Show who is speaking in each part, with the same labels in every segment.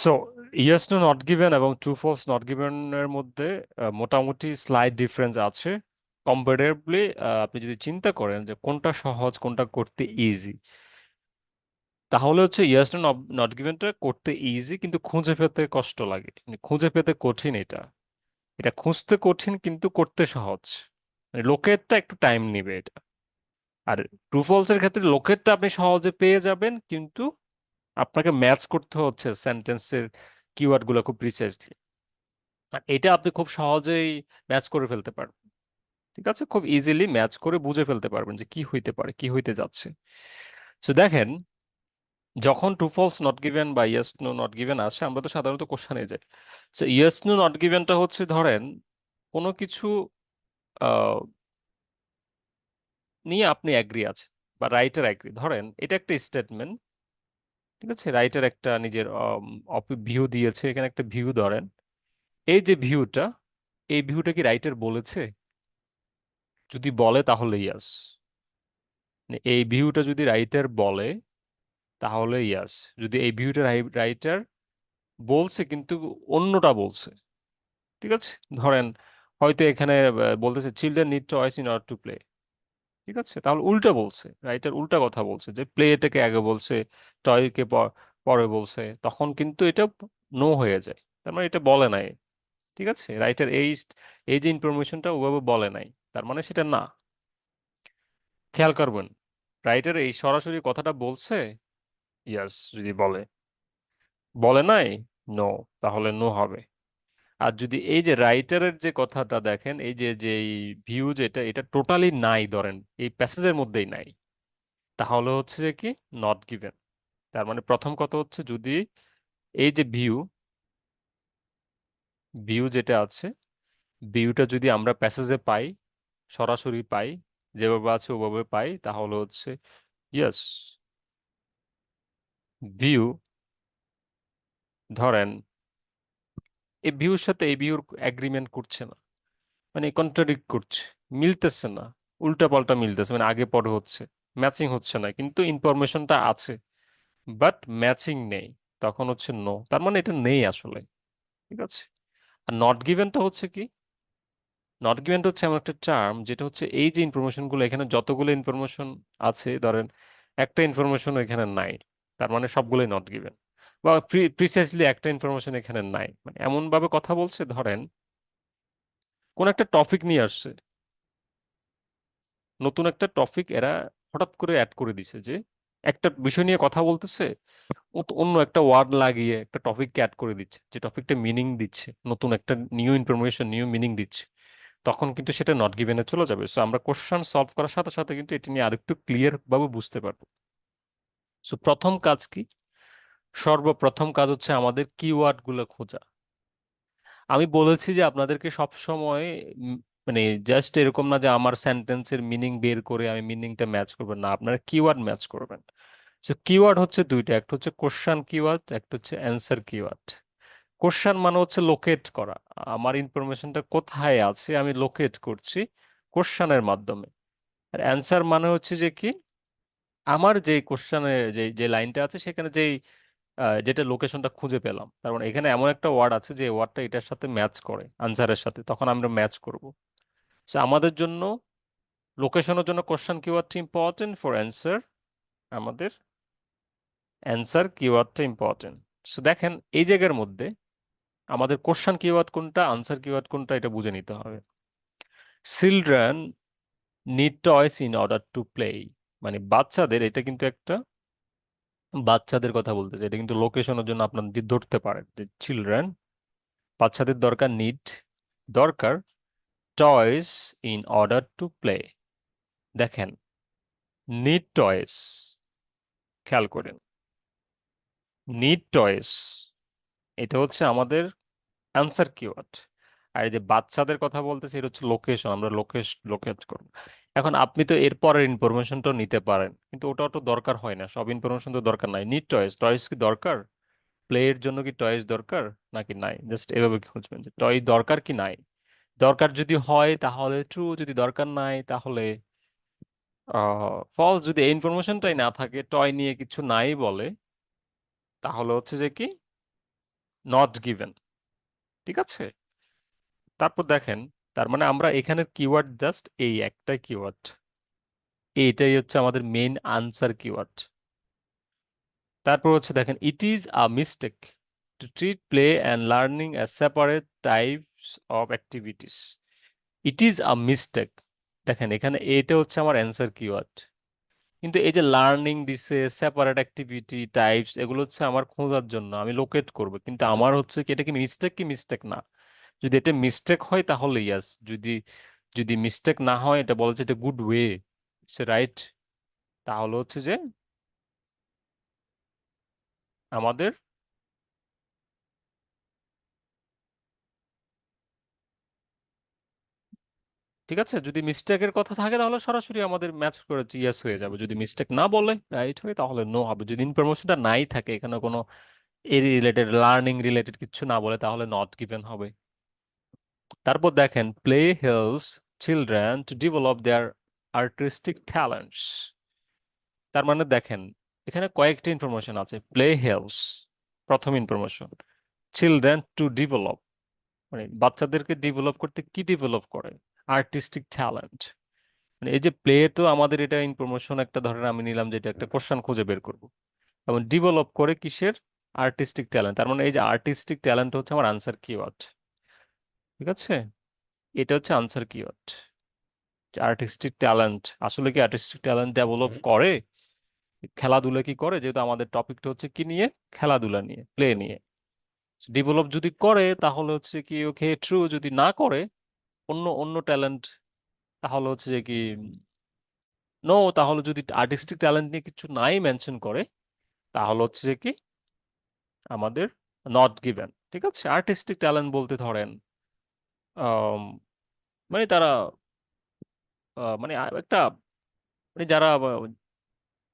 Speaker 1: So yes no not given এবং true false not given এর মধ্যে মোটামুটি স্লাইড ডিফারেন্স আছে কম্পারেটিভলি। আপনি যদি চিন্তা করেন যে কোনটা সহজ কোনটা করতে ইজি, তাহলে হচ্ছে ইয়েস নো নট গিভেনটা করতে ইজি কিন্তু খুঁজে পেতে কষ্ট লাগে, মানে খুঁজে পেতে কঠিন। এটা এটা খুঁজতে কঠিন কিন্তু করতে সহজ। মানে লোকেটটা একটু টাইম নিবে এটা। আর ট্রু ফলস এর ক্ষেত্রে লোকেটটা আপনি সহজে পেয়ে যাবেন, কিন্তু আপনাকে ম্যাচ করতে হচ্ছে সেন্টেন্সের কিওয়ার্ড গুলো খুব প্রিসাইজলি। আর এটা আপনি খুব সহজেই ম্যাচ করে ফেলতে পারবেন। ঠিক আছে, খুব ইজিলি ম্যাচ করে বুঝে ফেলতে পারবেন যে কি হইতে পারে, কি হইতে যাচ্ছে। তো দেখেন, যখন ট্রু ফলস নট গিভেন বা ইয়েস নো নট গিভেন আসে, আমরা তো সাধারণত কোশ্চেনে যাই। তো ইয়েস নো নট গিভেনটা হচ্ছে, ধরেন কোনো কিছু আহ, নিয়ে আপনি অ্যাগ্রি আছেন বা রাইটার অ্যাগ্রি। ধরেন এটা একটা স্টেটমেন্ট, ঠিক আছে, রাইটার একটা নিজের ভিউ দিয়েছে, এখানে একটা ভিউ ধরেন। এই যে ভিউটা, এই ভিউটা কি রাইটার বলেছে? যদি বলে তাহলে ইয়াস। এই ভিউটা যদি রাইটার বলে তাহলে ইয়াস। যদি এই ভিউটা রাইটার বলছে কিন্তু অন্যটা বলছে, ঠিক আছে, ধরেন হয়তো এখানে বলতেছে children need toys in order to play, ঠিক আছে, তাহলে উল্টা বলছে, রাইটার উল্টা কথা বলছে, যে প্লেটাকে আগে বলছে, টয়কে পরে বলছে, তখন কিন্তু এটা নো হয়ে যায়। তার মানে এটা বলে নাই, ঠিক আছে, রাইটার এই যে ইনফরমেশনটা ওভাবে বলে নাই, তার মানে সেটা না। খেয়াল করবেন, রাইটার এই সরাসরি কথাটা বলছে ইয়াস, যদি বলে, বলে নাই নো, তাহলে নো হবে। আর যদি এই যে রাইটারের যে কথাটা দেখেন, এই যে যে ভিউ যেটা, এটা টোটালি নাই, ধরেন এই প্যাসেজের মধ্যেই নাই, তাহলে হচ্ছে যে কি নট গিভেন। তার মানে প্রথম কথা হচ্ছে, যদি এই যে ভিউ, ভিউ যেটা আছে, ভিউটা যদি আমরা প্যাসেজে পাই, সরাসরি পাই, যেভাবে আছে ওভাবে পাই, তাহলে হচ্ছে ইয়েস। ভিউ, ধরেন এই ভিউর সাথে এই ভিউর এগ্রিমেন্ট করছে না, মানে কন্ট্রাডিক্ট করছে, মিলতেছে না, উল্টা পাল্টা মিলতেছে, মানে আগে পরে হচ্ছে, ম্যাচিং হচ্ছে না, কিন্তু ইনফরমেশনটা আছে বাট ম্যাচিং নেই, তখন হচ্ছে নো। তার মানে এটা নেই আসলে, ঠিক আছে। আর নট গিভেনটা হচ্ছে কি, নট গিভেনটা হচ্ছে এমন একটা টার্ম যেটা হচ্ছে এই যে ইনফরমেশন গুলো, এখানে যতগুলো ইনফরমেশন আছে, ধরেন একটা ইনফরমেশন এখানে নাই, তার মানে সবগুলোই নট গিভেন। বা প্রিসাইসলি একটা ইনফরমেশন এখানে নাই, মানে এমন ভাবে কথা বলছে, ধরেন কোন একটা টপিক নিয়ে আসছে, নতুন একটা টপিক এরা হঠাৎ করে অ্যাড করে দিছে, যে একটা বিষয় নিয়ে কথা বলতেছে, ও তো অন্য একটা ওয়ার্ড লাগিয়ে একটা টপিককে অ্যাড করে দিচ্ছে, যে টপিকটা মিনিং দিচ্ছে, নতুন একটা নিউ ইনফরমেশন নিউ মিনিং দিচ্ছে, তখন কিন্তু সেটা নট গিভেনে চলে যাবে। সো আমরা কোশ্চেন সলভ করার সাথে সাথে কিন্তু এটা নিয়ে আরেকটু ক্লিয়ার ভাবে বুঝতে পারবো। সো প্রথম কাজ কি? সর্বপ্রথম কাজ হচ্ছে আমাদের কিওয়ার্ড গুলো খোঁজা। আমি বলেছি যে আপনাদেরকে সব সময় মানে জাস্ট এরকম না যে আমার সেন্টেন্সের মিনিং বের করে আমি মিনিংটা ম্যাচ করবেন, না, আপনারা কিওয়ার্ড ম্যাচ করবেন। তো কিওয়ার্ড হচ্ছে দুইটা, একটা হচ্ছে কোশ্চেন কিওয়ার্ড, একটা হচ্ছে অ্যান্সার কিওয়ার্ড। কোশ্চেন মানে হচ্ছে লোকেট করা, আমার ইনফরমেশনটা কোথায় আছে আমি লোকেট করছি কোশ্চেনের মাধ্যমে। আর অ্যান্সার মানে হচ্ছে যে কি, আমার যে কোশ্চেনে যে যে লাইনটা আছে সেখানে যেই যেটা লোকেশনটা খুঁজে পেলাম, তার মানে এখানে এমন একটা ওয়ার্ড আছে যে ওয়ার্ডটা এটার সাথে ম্যাচ করে আনসারের সাথে, তখন আমরা ম্যাচ করব। সো আমাদের জন্য লোকেশনের জন্য কোশ্চেন কিওয়ার্ডটা ইম্পর্টেন্ট, ফর অ্যান্সার আমাদের অ্যান্সার কিওয়ার্ডটা ইম্পর্টেন্ট। সো দেখেন, এই জায়গার মধ্যে আমাদের কোশ্চেন কিওয়ার্ড কোনটা, আনসার কিওয়ার্ড কোনটা, এটা বুঝে নিতে হবে। Children need toys in order to play, মানে বাচ্চাদের, এটা কিন্তু একটা বাচ্চাদের কথা বলতেছে, এটা কিন্তু লোকেশনের জন্য আপনার ধরতে পারেন যে চিলড্রেন, বাচ্চাদের দরকার, নিড দরকার, toys in order to play. দেখেন, নিড টয়েস, খেয়াল করেন, নিড টয়েস, এটা হচ্ছে আমাদের অ্যান্সার কিওয়ার্ড। আর এই যে বাচ্চাদের কথা বলতেছে, এটা হচ্ছে লোকেশন, আমরা লোকেট করব। এখন আপনি তো এর পরের ইনফরমেশনটাও নিতে পারেন, কিন্তু ওটাও তো দরকার হয় না, সব ইনফরমেশন তো দরকার নাই। নিড টয়েস, টয়েস কি দরকার, প্লে এর জন্য কি টয়েস দরকার নাকি নাই, জাস্ট এভাবে খুঁজবেন যে টয় দরকার কি নাই। দরকার যদি হয় তাহলে ট্রু, যদি দরকার নাই তাহলে ফলস। যদি এই ইনফরমেশনটাই না থাকে, টয় নিয়ে কিছু নাই বলে, তাহলে হচ্ছে যে কি নট গিভেন। ঠিক আছে, তারপর দেখেন, তার মানে আমরা এখানের কিওয়ার্ড জাস্ট এই একটা কিওয়ার্ড, এইটাই হচ্ছে আমাদের মেইন আনসার কিওয়ার্ড। তারপর হচ্ছে দেখেন, it is a mistake to treat play and learning as separate types of activities. It is a mistake, দেখেন এখানে এটা হচ্ছে আমার অ্যান্সার কিওয়ার্ড। কিন্তু এই যে লার্নিং দিছে, সেপারেট অ্যাক্টিভিটি টাইপস, এগুলো হচ্ছে আমার খোঁজার জন্য, আমি লোকেট করব, কিন্তু আমার হচ্ছে কি এটা কি মিস্টেক কি মিস্টেক না। যদি এটা মিস্টেক হয় তাহলে ইয়াস, যদি যদি মিস্টেক না হয়, এটা বলা যায় এটা গুড ওয়ে, সে রাইট, তাহলে হচ্ছে যে আমাদের, ঠিক আছে, যদি মিস্টেকের কথা থাকে তাহলে সরাসরি আমাদের ম্যাচ করে ইয়েস হয়ে যাবে, যদি মিস্টেক না বলে রাইট হয় তাহলে নো হবে, যদি ইনফরমেশনটা নাই থাকে, এখানে কোনো এ রিলেটেড লার্নিং রিলেটেড কিছু না বলে, তাহলে নট গিভেন হবে। তারপর দেখেন, play helps children to develop there artistic talents. তার মানে দেখেন, এখানে কয়েকটা ইনফরমেশন আছে। প্লে হেল্পস, প্রথম ইনফরমেশন, চিলড্রেন টু ডেভেলপ, মানে বাচ্চাদেরকে ডেভেলপ করতে কি ডেভেলপ করে, আর্টিস্টিক ট্যালেন্ট। মানে এই যে প্লে, তো আমাদের এটা ইনফরমেশন একটা, ধরেন আমি নিলাম যে এটা একটা কোশ্চেন খুঁজে বের করব, এবং ডেভেলপ করে কিসের, আর্টিস্টিক ট্যালেন্ট। তার মানে এই যে আর্টিস্টিক ট্যালেন্ট হচ্ছে আমার আনসার কিওয়ার্ড। ঠিক আছে, এটা হচ্ছে আনসার কিওয়ার্ড। আর্টিস্টিক ট্যালেন্ট, আসলে কি আর্টিস্টিক ট্যালেন্ট ডেভেলপ করে, খেলাধুলা কি করে, যেহেতু আমাদের টপিকটা হচ্ছে কি নিয়ে, খেলাধুলা নিয়ে, প্লে নিয়ে। ডেভেলপ যদি করে তাহলে হচ্ছে কি ওকে ট্রু, যদি না করে অন্য অন্য ট্যালেন্ট, তাহলে হচ্ছে যে কি নো, তাহলে যদি আর্টিস্টিক ট্যালেন্ট নিয়ে কিছু নাই মেনশন করে, তাহলে হচ্ছে যে কি আমাদের নট গিভেন। ঠিক আছে, আর্টিস্টিক ট্যালেন্ট বলতে ধরেন আম, মানে তারা মানে একটা, মানে যারা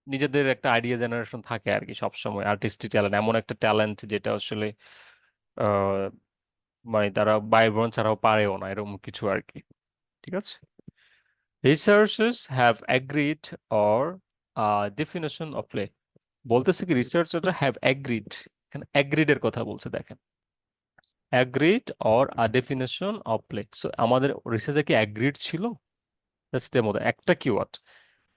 Speaker 1: নিজেদের একটা আইডিয়া জেনারেশন থাকে আর কি, সবসময় আর্টিস্টিক ট্যালেন্ট এমন একটা ট্যালেন্ট যেটা আসলে আহ, মানে তারা বাইবরন ছাড়াও পারেও না, এরকম কিছু আর কি। ঠিক আছে, researchers have agreed or definition of play, বলতেছে কি রিসার্চাররা হ্যাভ অ্যাগ্রিড, এখানে অ্যাগ্রিড এর কথা বলছে দেখেন, agreed or a definition of play. So আমাদের রিসার্চে কি অ্যাগ্রিড ছিল, জাস্ট এর মধ্যে একটা কিওয়ার্ড।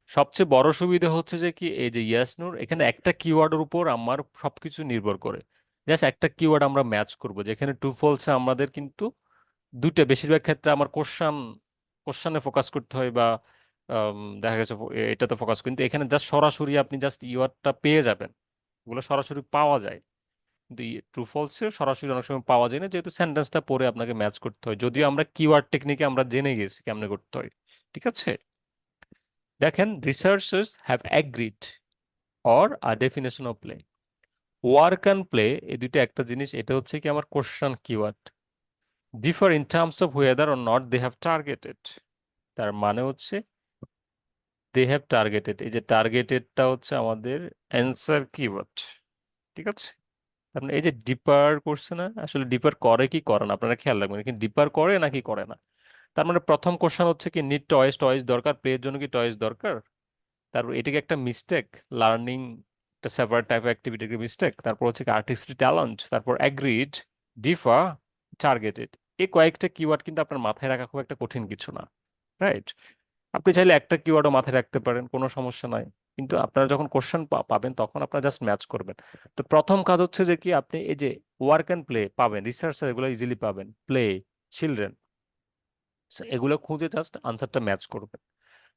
Speaker 1: সবচেয়ে বড় সুবিধা হচ্ছে যে কি, এই যে ইয়াস নূর, এখানে একটা কিওয়ার্ডের উপর আমার সবকিছু নির্ভর করে, জাস্ট একটা কিওয়ার্ড আমরা ম্যাচ করব, যেখানে ট্রু ফলসে আমাদের কিন্তু দুইটা, বেশিরভাগ ক্ষেত্রে আমার কোশ্চানে ফোকাস করতে হয়, বা দেখা গেছে এটাতে ফোকাস, কিন্তু এখানে জাস্ট সরাসরি আপনি জাস্ট ইওয়ার্ডটা পেয়ে যাবেন, ওগুলো সরাসরি পাওয়া যায়। কিন্তু ট্রু ফলসে সরাসরি অনেক সময় পাওয়া যায় না, যেহেতু সেন্টেন্সটা পড়ে আপনাকে ম্যাচ করতে হয়, যদিও আমরা কিওয়ার্ড টেকনিকে আমরা জেনে গেছি কেমনে করতে হয়। ঠিক আছে, দেখেন, researchers have agreed or a definition of play, work and play, এই দুইটা একটা জিনিস, এটা হচ্ছে কি আমার question keyword, differ in terms of whether or not they have targeted. তার মানে হচ্ছে দে হ্যাভ টার্গেটেড, এই যে টার্গেটেডটা হচ্ছে আমাদের অ্যান্সার কিওয়ার্ড। ঠিক আছে, আপনি এই যে ডিপার করছে না, আসলে ডিপার করে কি করে না আপনারা খেয়াল রাখবেন, কিন্তু ডিপার করে নাকি করে না। তার মানে প্রথম কোশ্চেন হচ্ছে কি, নিড টয়েস, টয়েস দরকার, প্লের জন্য কি টয়েস দরকার, তারপর এটাকে একটা মিস্টেক, লার্নিং একটা সেপারেট টাইপ অ্যাক্টিভিটি মিস্টেক, তারপর হচ্ছে আর্টিস্টিক ট্যালেন্ট, তারপর অ্যাগ্রিড, ডিফার, টার্গেটেড। এই কয়েকটা কিওয়ার্ড কিন্তু আপনার মাথায় রাখা খুব একটা কঠিন কিছু না, রাইট। আপনি চাইলে একটা কিওয়ার্ডও মাথায় রাখতে পারেন, কোনো সমস্যা নাই, কিন্তু আপনারা যখন কোশ্চেন পাবেন তখন আপনারা জাস্ট ম্যাচ করবেন। তো প্রথম কাজ হচ্ছে যে কি, আপনি এই যে ওয়ার্ক অ্যান্ড প্লে পাবেন, রিসার্চ এগুলো ইজিলি পাবেন, প্লে, চিলড্রেন, এগুলো খুঁজে জাস্ট আনসারটা ম্যাচ করবেন।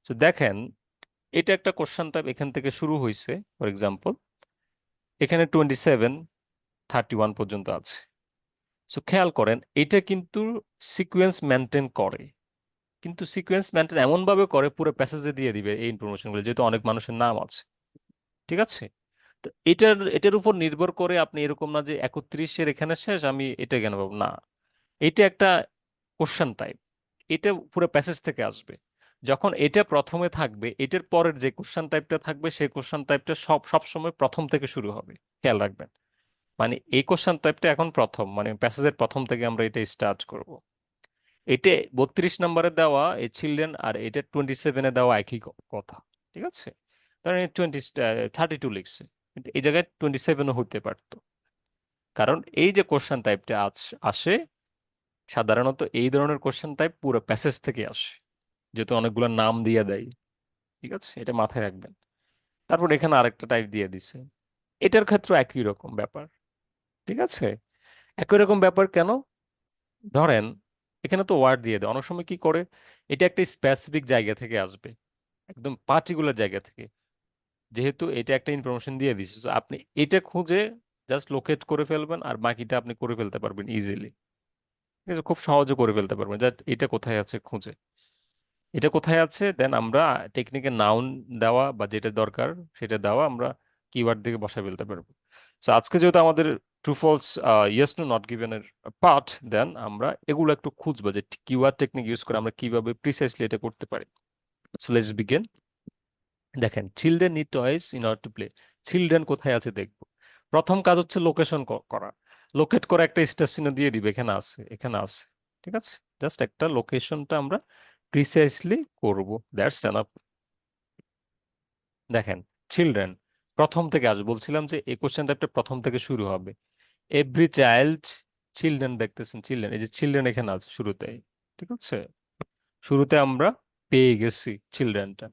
Speaker 1: তো দেখেন, এটা একটা কোশ্চেন টাইপ এখান থেকে শুরু হয়েছে, ফর এক্সাম্পল এখানে 27, 31 পর্যন্ত আছে। সো খেয়াল করেন, এটা কিন্তু সিকোয়েন্স মেনটেন করে, কিন্তু সিকোয়েন্স মেনটেন এমন ভাবে করে পুরো প্যাসেজে দিয়ে দিবে এই ইনফরমেশনগুলো, যেহেতু অনেক মানুষের নাম আছে। ঠিক আছে, তো এটার উপর নির্ভর করে আপনি এরকম না যে 31-এর এখানে শেষ, আমি এটা কেন পাবো না, এটা একটা কোশ্চেন টাইপ, এটা পুরো প্যাসেজ থেকে আসবে। যখন এটা প্রথমে থাকবে, এটার পরের যে কোশ্চেন টাইপটা থাকবে, সেই কোশ্চেন টাইপটা সব সময় প্রথম থেকে শুরু হবে, খেয়াল রাখবেন। মানে এই কোশ্চেন টাইপটা এখন প্রথম, মানে প্যাসেজের প্রথম থেকে আমরা এটা স্টার্ট করব। এটা 32 নম্বরে দেওয়া এই চিলড্রেন, আর এটা 27-এ দেওয়া একই কথা। ঠিক আছে, ধরেন 32 লিখছে, কিন্তু এই জায়গায় 27ও হতে পারতো। কারণ এই যে কোশ্চেন টাইপটা আসে, সাধারণত এই ধরনের কোশ্চেন টাইপ পুরো প্যাসেজ থেকে আসে, যেহেতু অনেকগুলো নাম দিয়ে দেয়। ঠিক আছে, এটা মাথায় রাখবেন। তারপর এখানে আরেকটা টাইপ দিয়ে দিছে, এটার ক্ষেত্রে একই রকম ব্যাপার। ঠিক আছে, একই রকম ব্যাপার কেন? ধরেন এখানে তো ওয়ার্ড দিয়ে দেয়, অনেক সময় কি করে, এটা একটা স্পেসিফিক জায়গা থেকে আসবে, একদম পার্টিকুলার জায়গা থেকে। যেহেতু এটা একটা ইনফরমেশন দিয়ে দিচ্ছে, তো আপনি এটা খুঁজে জাস্ট লোকেট করে ফেলবেন, আর বাকিটা আপনি করে ফেলতে পারবেন ইজিলি। ঠিক আছে, খুব সহজে করে ফেলতে পারবেন, জাস্ট এটা কোথায় আছে খুঁজে, এটা কোথায় আছে, দেন আমরা টেকনিকে নাউন দেওয়া বা যেটা দরকার সেটা দেওয়া, আমরা কিওয়ার্ড দিকে বসায় ফেলতে পারবো। তো আজকে যেহেতু আমাদের true false, yes no not given এর পার্ট, দেন আমরা এগুলো একটু খুঁজবো যে কিওয়ার্ড টেকনিক ইউজ করে আমরা কিভাবে প্রিসাইসলি এটা করতে পারি। So let's begin. দেখেন, children need toys in order to play. চিলড্রেন কোথায় আছে দেখবো। প্রথম কাজ হচ্ছে লোকেশন করা। লোকেট করে একটা স্টেশনে দিয়ে দিবে, এখানে আছে, এখানে আছে। ঠিক আছে, জাস্ট একটা লোকেশনটা আমরা প্রিসাইসলি করব, দ্যাটস এনাফ। দেখেন, চিলড্রেন প্রথম থেকে আসবে, বলছিলাম যে এই কোশ্চেনটা একটা প্রথম থেকে শুরু হবে। এভরি চাইল্ড, চিলড্রেন দেখতেছেন, চিলড্রেন, এই যে চিলড্রেন এখানে আছে শুরুতে। ঠিক আছে, শুরুতে আমরা পেয়ে গেছি চিলড্রেনটা।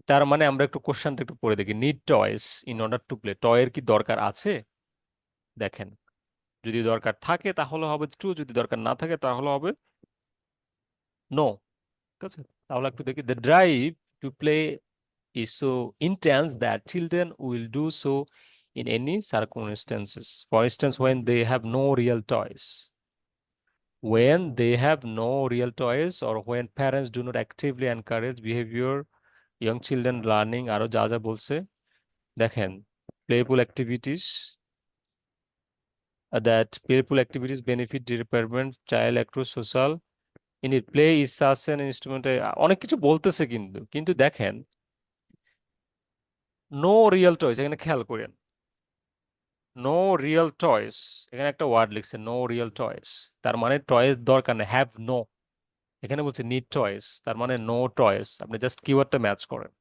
Speaker 1: তার মানে আমরা একটু কোশ্চেনটা একটু পড়ে দেখি, need toys in order to play, টয়ের কি দরকার আছে? দেখেন, যদি দরকার থাকে তাহলে হবে ট্রু, যদি দরকার না থাকে তাহলে হবে নো। ঠিক আছে, তাহলে একটু দেখি, the drive to play is so intense that children will do so in any circumstances. For instance, when they have no real toys. When they have no real toys, or when parents do not actively encourage behavior, young children learning আরো যা যা বলছে। দেখেন, playful activities, that playful activities benefit the development child across social in it, play is such an instrument, অনেক কিছু বলতেছে, কিন্তু কিন্তু দেখেন, নো রিয়েল টয়েস এখানে খেয়াল করেন, নো রিয়েল টয়েস, এখানে একটা ওয়ার্ড লিখছে নো রিয়েল টয়েস, তার মানে টয়েস দরকার নেই, হ্যাভ নো। এখানে বলছে নিড টয়েস, তার মানে নো টয়েস, আপনি জাস্ট কিওয়ার্ডটা ম্যাচ করেন।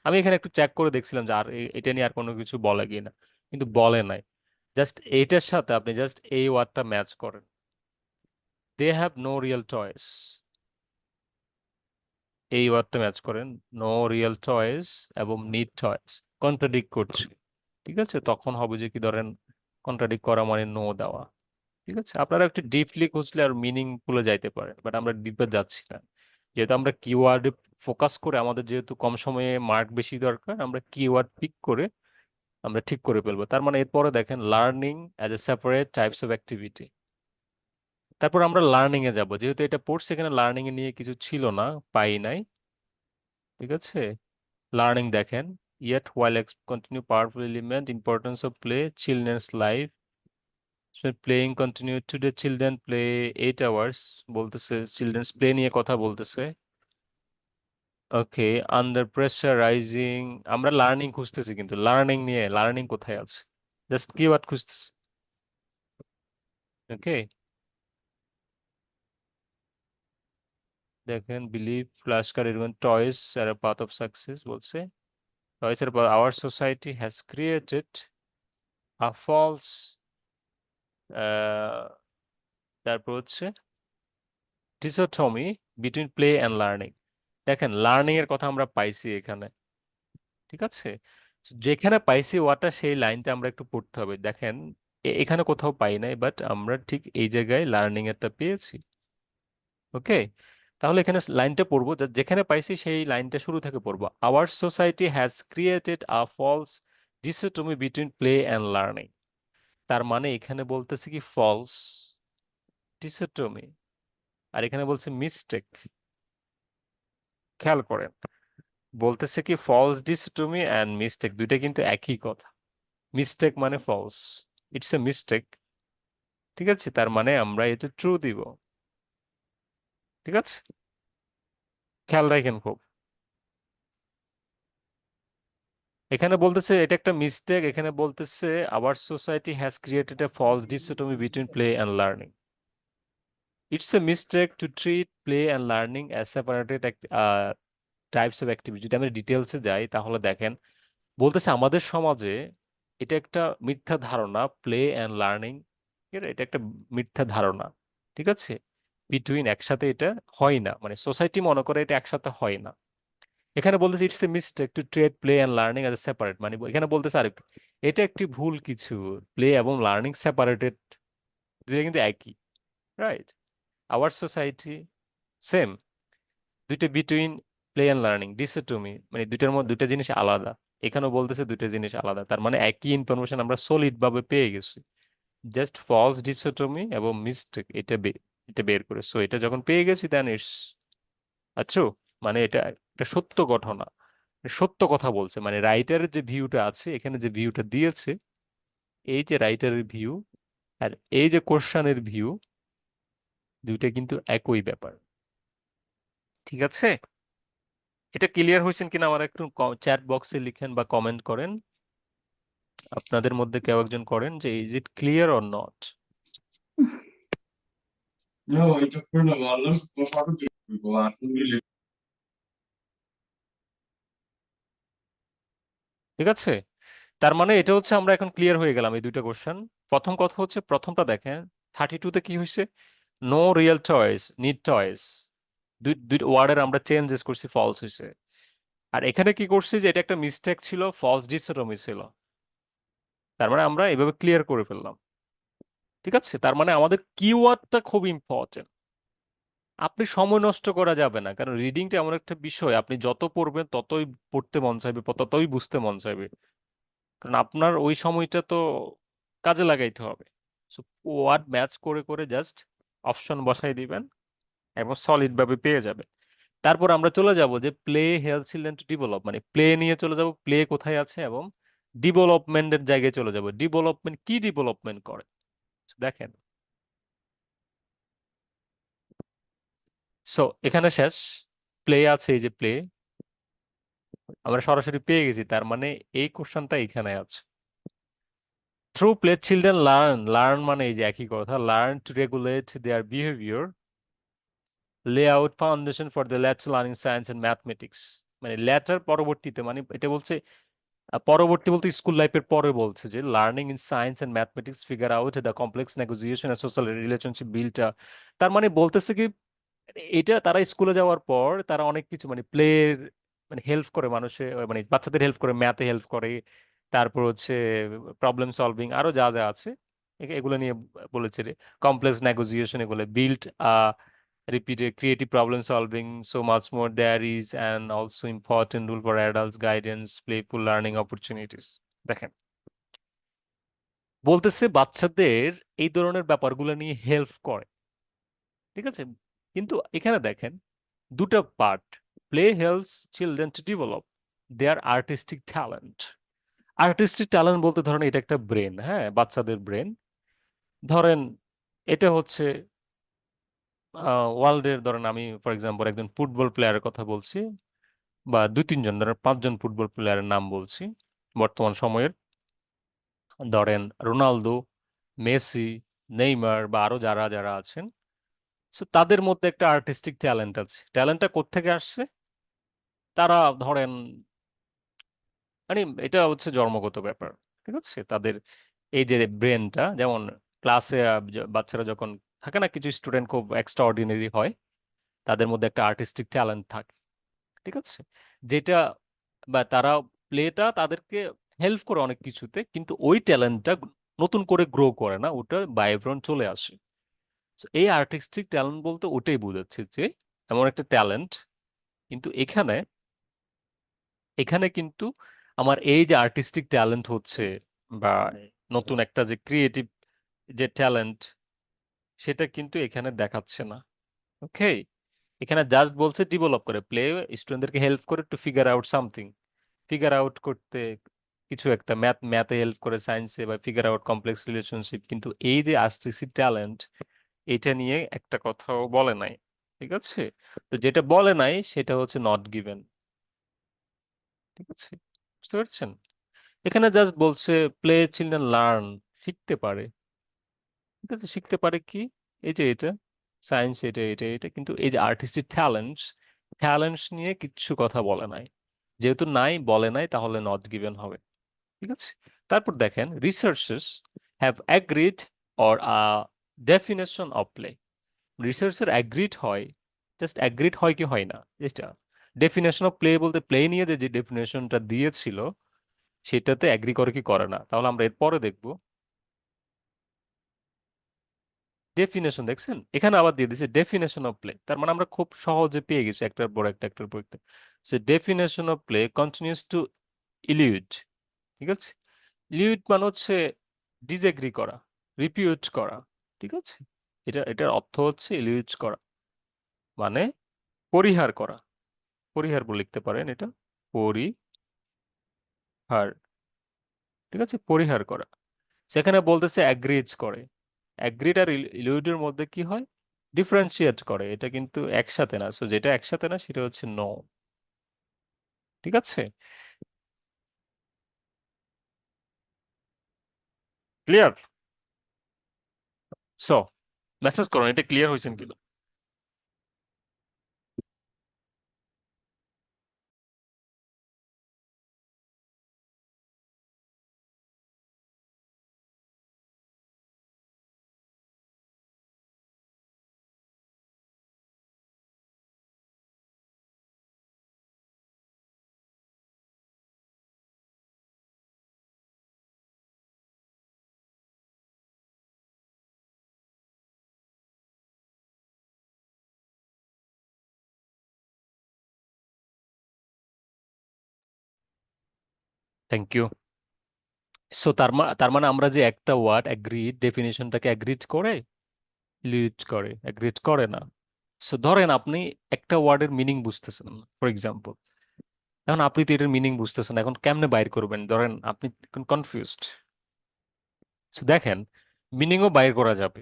Speaker 1: আমি এখানে একটু চেক করে দেখছিলাম যে আর এটা নিয়ে আর কোনো কিছু বলে কিনা, কিন্তু বলে নাই। জাস্ট এইটার সাথে আপনি জাস্ট এই ওয়ার্ডটা ম্যাচ করেন, they have no real toys, এই ওয়ার্ডটা ম্যাচ করেন, নো রিয়েল টয়েস এবং নিড টয়েস কন্ট্রাডিক্ট করছে। ঠিক আছে, তখন হবে যে কি, ধরেন কন্ট্রাডিক্ট করা মানে নো দেওয়া। ঠিক আছে, আপনারা একটু ডিপলি খুঁজলে আর মিনিংফুলে যাইতে পারেন, বাট আমরা ডিপে যাচ্ছি না। যেহেতু আমরা কিওয়ার্ডে ফোকাস করে, আমাদের যেহেতু কম সময়ে মার্ক বেশি দরকার, আমরা কিওয়ার্ড পিক করে আমরা ঠিক করে ফেলবো। তার মানে এরপরে দেখেন, learning as a separate types of activity. তারপর আমরা লার্নিং এ যাব, যেহেতু এটা পড়ছে, এখানে লার্নিং এ নিয়ে কিছু ছিল না, পাই নাই। ঠিক আছে, লার্নিং দেখেন, yet while continue powerful element importance of play children's life. So playing continue today children play 8 hours বলতেছে, চিলড্রেন্স প্লে নিয়ে কথা বলতেছে। ওকে, আন্ডার প্রেসার রাইজিং, আমরা লার্নিং খুঁজতেছি, কিন্তু লার্নিং নিয়ে, লার্নিং কোথায় আছে, জাস্ট কিওয়ার্ড খুঁজতেছি। ওকে, দেখেন, believe flash card even toys আর পাথ অফ সাকসেস বলছে, টয়েস এর our society has created a false, তারপর হচ্ছে dichotomy between play and learning। দেখেন, লার্নিং এর কথা আমরা পাইছি এখানে। ঠিক আছে, যেখানে পাইছি ওয়াটা সেই লাইনটা আমরা একটু পড়তে হবে। দেখেন, এখানে কোথাও পাই নাই, বাট আমরা ঠিক এই জায়গায় লার্নিং এরটা পেয়েছি। ওকে, তাহলে এখানে লাইনটা পড়বো, যেখানে পাইছি সেই লাইনটা শুরু থেকে পড়বো, our society has created a false dichotomy between play and learning. তার মানে এখানে বলতেছে কি, ফলস dichotomy, আর এখানে বলছে মিস্টেক। খেয়াল করেন, বলতেছে কি, ফলস ডিসোটোমি অ্যান্ড মিস্টেক, দুইটা কিন্তু একই কথা। মিস্টেক মানে ফলস, ইটস এ মিস্টেক। ঠিক আছে, তার মানে আমরা এটা ট্রু দিব। ঠিক আছে, খেয়াল রাখেন খুব। এখানে বলতেছে এটা একটা মিস্টেক, এখানে বলতেছে our society has created a false dichotomy between play and learning. It's a mistake to treat play and learning as separated types of activity. যদি আমরা ডিটেলসে যাই তাহলে দেখেন, বলতেছে আমাদের সমাজে এটা একটা মিথ্যা ধারণা, প্লে অ্যান্ড লার্নিং এটা একটা মিথ্যা ধারণা। ঠিক আছে, বিটুইন একসাথে এটা হয় না, মানে সোসাইটি মনে করে এটা একসাথে হয় না। এখানে বলতেছে it's a mistake two trade play and learning as a separate, মানে এখানে বলতেছে আরেকটু, এটা একটি ভুল কিছু, প্লে এবং লার্নিং সেপারেটেড, দুটো কিন্তু একই, রাইট? আওয়ার সোসাইটি সেম, দুইটা বিটুইন প্লে অ্যান্ড লার্নিং ডিসোটোমি, মানে দুইটার মধ্যে দুইটা জিনিস আলাদা। এখানেও বলতেছে দুইটা জিনিস আলাদা, তার মানে একই ইনফরমেশন আমরা সলিড ভাবে পেয়ে গেছি, জাস্ট ফলস ডিসোটোমি এবং মিস্টেক এটা বের করে। সো এটা যখন পেয়ে গেছি দেন ইটস আচ্ছা, মানে এটা একটা সত্য ঘটনা, সত্য কথা বলছে, মানে রাইটারের যে ভিউটা আছে এখানে, যে ভিউটা দিয়েছে, এই যে রাইটারের ভিউ আর এই যে কোশ্চানের ভিউ, দুইটা কিন্তু একই ব্যাপার। ঠিক আছে, এটা ক্লিয়ার হয়েছেন কিনা আমার একটু চ্যাট বক্সে লিখেন বা কমেন্ট করেন, আপনাদের মধ্যে কেউ একজন করেন যে is it clear or not.
Speaker 2: No, ich habe früher mal alles
Speaker 1: ঠিক আছে, তার মানে এটা হচ্ছে আমরা এখন ক্লিয়ার হয়ে গেলাম এই দুইটা কোশ্চেন। প্রথম কথা হচ্ছে, প্রথমটা দেখেন 32-তে কি হয়েছে, no real choice need choice, দুই দুই ওয়ার্ডের আমরা চেঞ্জেস করছি, ফলস হয়েছে। আর এখানে কি করছি যে এটা একটা মিস্টেক ছিল, ফলস ডিসোটোমি ছিল, তার মানে আমরা এভাবে ক্লিয়ার করে ফেললাম। ঠিক আছে, তার মানে আমাদের কিওয়ার্ডটা খুব ইম্পর্টেন্ট, আপনি সময় নষ্ট করা যাবে না, কারণ রিডিংটা এমন একটা বিষয় আপনি যত পড়বেন ততই পড়তে মন চাইবে, ততই বুঝতে মন চাইবে, কারণ আপনার ওই সময়টা তো কাজে লাগাইতে হবে। সো ওয়ার্ড ম্যাচ করে করে জাস্ট অপশন বসাই দিবেন এবং সলিড ভাবে পেয়ে যাবেন। তারপর আমরা চলে যাব যে play help children to develop, মানে প্লে নিয়ে চলে যাব, প্লে কোথায় আছে, এবং ডেভেলপমেন্টের জায়গায় চলে যাব, ডেভেলপমেন্ট কি ডেভেলপমেন্ট করে। দেখেন, সো এখানে শেষ, প্লে আছে, এই যে প্লে আমরা সরাসরি পেয়ে গেছি, তার মানে এই কোশ্চেনটা এখানে আছে। Through play children learn, learn মানে এই যে একই কথা, learn to regulate their behaviour, lay out foundation for the later learning science and mathematics, মানে ল্যাটার পরবর্তীতে, মানে এটা বলছে পরবর্তী বলতে স্কুল লাইফের পরে বলছে যে learning in science and mathematics figure out the complex negotiation and social relationship build. তার মানে বলতেছে কি, এটা তারা স্কুলে যাওয়ার পর তারা অনেক কিছু, মানে প্লের, মানে হেল্প করে মানুষের, মানে বাচ্চাদের হেল্প করে, ম্যাথে হেল্প করে, তারপর হচ্ছে প্রবলেম সলভিং, আরো যা যা আছে এগুলো নিয়ে বলেছে, কমপ্লেক্স নেগোসিয়েশন, এগুলো build repeated creative problem solving, so much more. There is an also important role for adults guidance, playful learning opportunities. দেখেন, বলতেছে বাচ্চাদের এই ধরনের ব্যাপারগুলো নিয়ে হেল্প করে। ঠিক আছে, কিন্তু এখানে দেখেন দুটো part, play helps children to develop there artistic talent. Artistic talent বলতে ধরেন এটা একটা ব্রেন, হ্যাঁ, বাচ্চাদের ব্রেন। ধরেন এটা হচ্ছে ওয়ার্ল্ডের, ধরেন আমি ফর এক্সাম্পল একজন ফুটবল প্লেয়ারের কথা বলছি, বা দুই তিনজন, ধরেন পাঁচজন ফুটবল প্লেয়ারের নাম বলছি বর্তমান সময়ের, ধরেন রোনালদো, মেসি, নেইমার বা আরো যারা যারা আছেন। সো তাদের মধ্যে একটা আর্টিস্টিক ট্যালেন্ট আছে, ট্যালেন্টটা কোত্থেকে আসছে, তারা ধরেন, মানে এটা হচ্ছে জন্মগত ব্যাপার। ঠিক আছে, তাদের এই যে ব্রেনটা, যেমন ক্লাসে বাচ্চারা যখন থাকে না, কিছু স্টুডেন্ট খুব এক্সট্রা অর্ডিনারি হয়, তাদের মধ্যে একটা আর্টিস্টিক ট্যালেন্ট থাকে। ঠিক আছে, যেটা, বা তারা প্লেটা তাদেরকে হেল্প করে অনেক কিছুতে, কিন্তু ওই ট্যালেন্টটা নতুন করে গ্রো করে না, ওটা বাইব্রন চলে আসে। So, এই আর্টিস্টিক ট্যালেন্ট বলতে ওটাই বোঝাচ্ছে যে এমন একটা ট্যালেন্ট, কিন্তু এখানে এখানে কিন্তু আমার এই যে আর্টিস্টিক ট্যালেন্ট হচ্ছে, বা নতুন একটা যে ক্রিয়েটিভ যে ট্যালেন্ট, সেটা কিন্তু এখানে দেখাচ্ছে না। ওকে, এখানে জাস্ট বলছে ডেভেলপ করে, প্লে স্টুডেন্টদেরকে হেল্প করে to figure out something, figure out করতে কিছু একটা, ম্যাথে হেল্প করে, সায়েন্সে, বা ফিগার আউট কমপ্লেক্স রিলেশনশিপ, কিন্তু এই যে আর্টিস্টিক ট্যালেন্ট, এটা নিয়ে একটা কথাও বলে নাই। ঠিক আছে, তো যেটা বলে নাই সেটা হচ্ছে নট গিভেন। ঠিক আছে, বুঝতে পারছেন? এখানে জাস্ট বলছে প্লে চিলড্রেন লার্ন, শিখতে পারে। ঠিক আছে, শিখতে পারে কি, এই যে এটা সায়েন্স, এটা এটা এটা, কিন্তু এই যে আর্টিস্টিক ট্যালেন্টস, ট্যালেন্টস নিয়ে কিচ্ছু কথা বলে নাই, যেহেতু নাই, বলে নাই, তাহলে নট গিভেন হবে। ঠিক আছে। তারপর দেখেন researchers have agreed or definition of play. Researcher agreed হয়, জাস্ট অ্যাগ্রিড হয় কি হয় না, যেটা ডেফিনেশন অফ প্লে বলতে প্লে নিয়ে যে ডেফিনেশনটা দিয়েছিল সেটাতে অ্যাগ্রি করে কি করে না। তাহলে আমরা এরপরে দেখবো ডেফিনেশন, দেখছেন এখানে আবার দিয়ে দিচ্ছে ডেফিনেশন অফ প্লে। তার মানে আমরা খুব সহজে পেয়ে গেছি একটার পর একটা একটার পর একটা। সে definition of play continues to elude. ঠিক আছে, ইলিউড মানে হচ্ছে ডিসএগ্রি করা, রিপিউট করা। ঠিক আছে, এটার অর্থ হচ্ছে ইলিউড করা মানে পরিহার করা। পরিহার বলে লিখতে পারেন এটা, পরিহার। ঠিক আছে, পরিহার করা। সেখানে বলতেছে অ্যাগ্রিজ করে। অ্যাগ্রিড আর ইলিউডের মধ্যে কি হয়, ডিফারেন্সিয়েট করে। এটা কিন্তু একসাথে না, সো যেটা একসাথে না সেটা হচ্ছে নো। ঠিক আছে, ক্লিয়ার? সো মেসেজ করুন এটা ক্লিয়ার হয়েছেন কিনা। Thank you. সো তার মানে আমরা যে একটা ওয়ার্ড অ্যাগ্রিড ডেফিনেশনটাকে অ্যাগ্রিড করে, লিড করে, অ্যাগ্রিড করে না। সো ধরেন আপনি একটা ওয়ার্ডের মিনিং বুঝতেছেন না ফর এক্সাম্পল, এখন আপনি তো এটার মিনিং বুঝতেছেন না, এখন কেমনে বাইর করবেন? ধরেন আপনি কনফিউজড। সো দেখেন মিনিংও বাইর করা যাবে।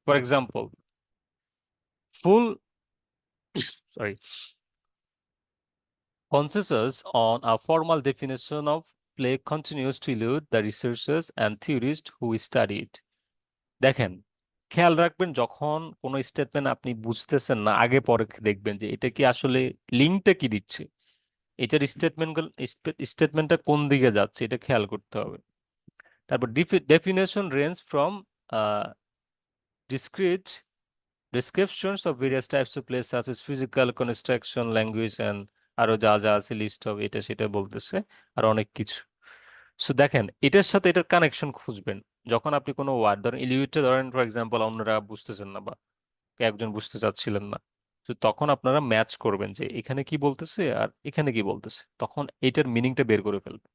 Speaker 1: For example full, sorry, consensus on a formal definition of play continues to elude the researchers and theorists who study it. দেখেন, খেয়াল রাখবেন যখন কোনো স্টেটমেন্ট আপনি বুঝতেছেন না আগে পরে দেখবেন যে এটা কি আসলে লিঙ্কটা কি দিচ্ছে, এটার স্টেটমেন্টটা কোন দিকে যাচ্ছে এটা খেয়াল করতে হবে। তারপর definition range from discrete descriptions of various types of plays such as physical construction language and আরো যা যা আছে লিস্ট হবে এটা সেটা বলতেছে, আর অনেক কিছু। সো দেখেন এটার সাথে এটার কানেকশন খুঁজবেন। যখন আপনি কোনো ওয়ার্ড ধরেন ইলিউটে ধরেন ফর এক্সাম্পল অন্যরা বুঝতেছেন না বা একজন বুঝতে চাচ্ছিলেন না, তো তখন আপনারা ম্যাচ করবেন যে এখানে কি বলতেছে আর এখানে কি বলতেছে, তখন এটার মিনিংটা বের করে ফেলবেন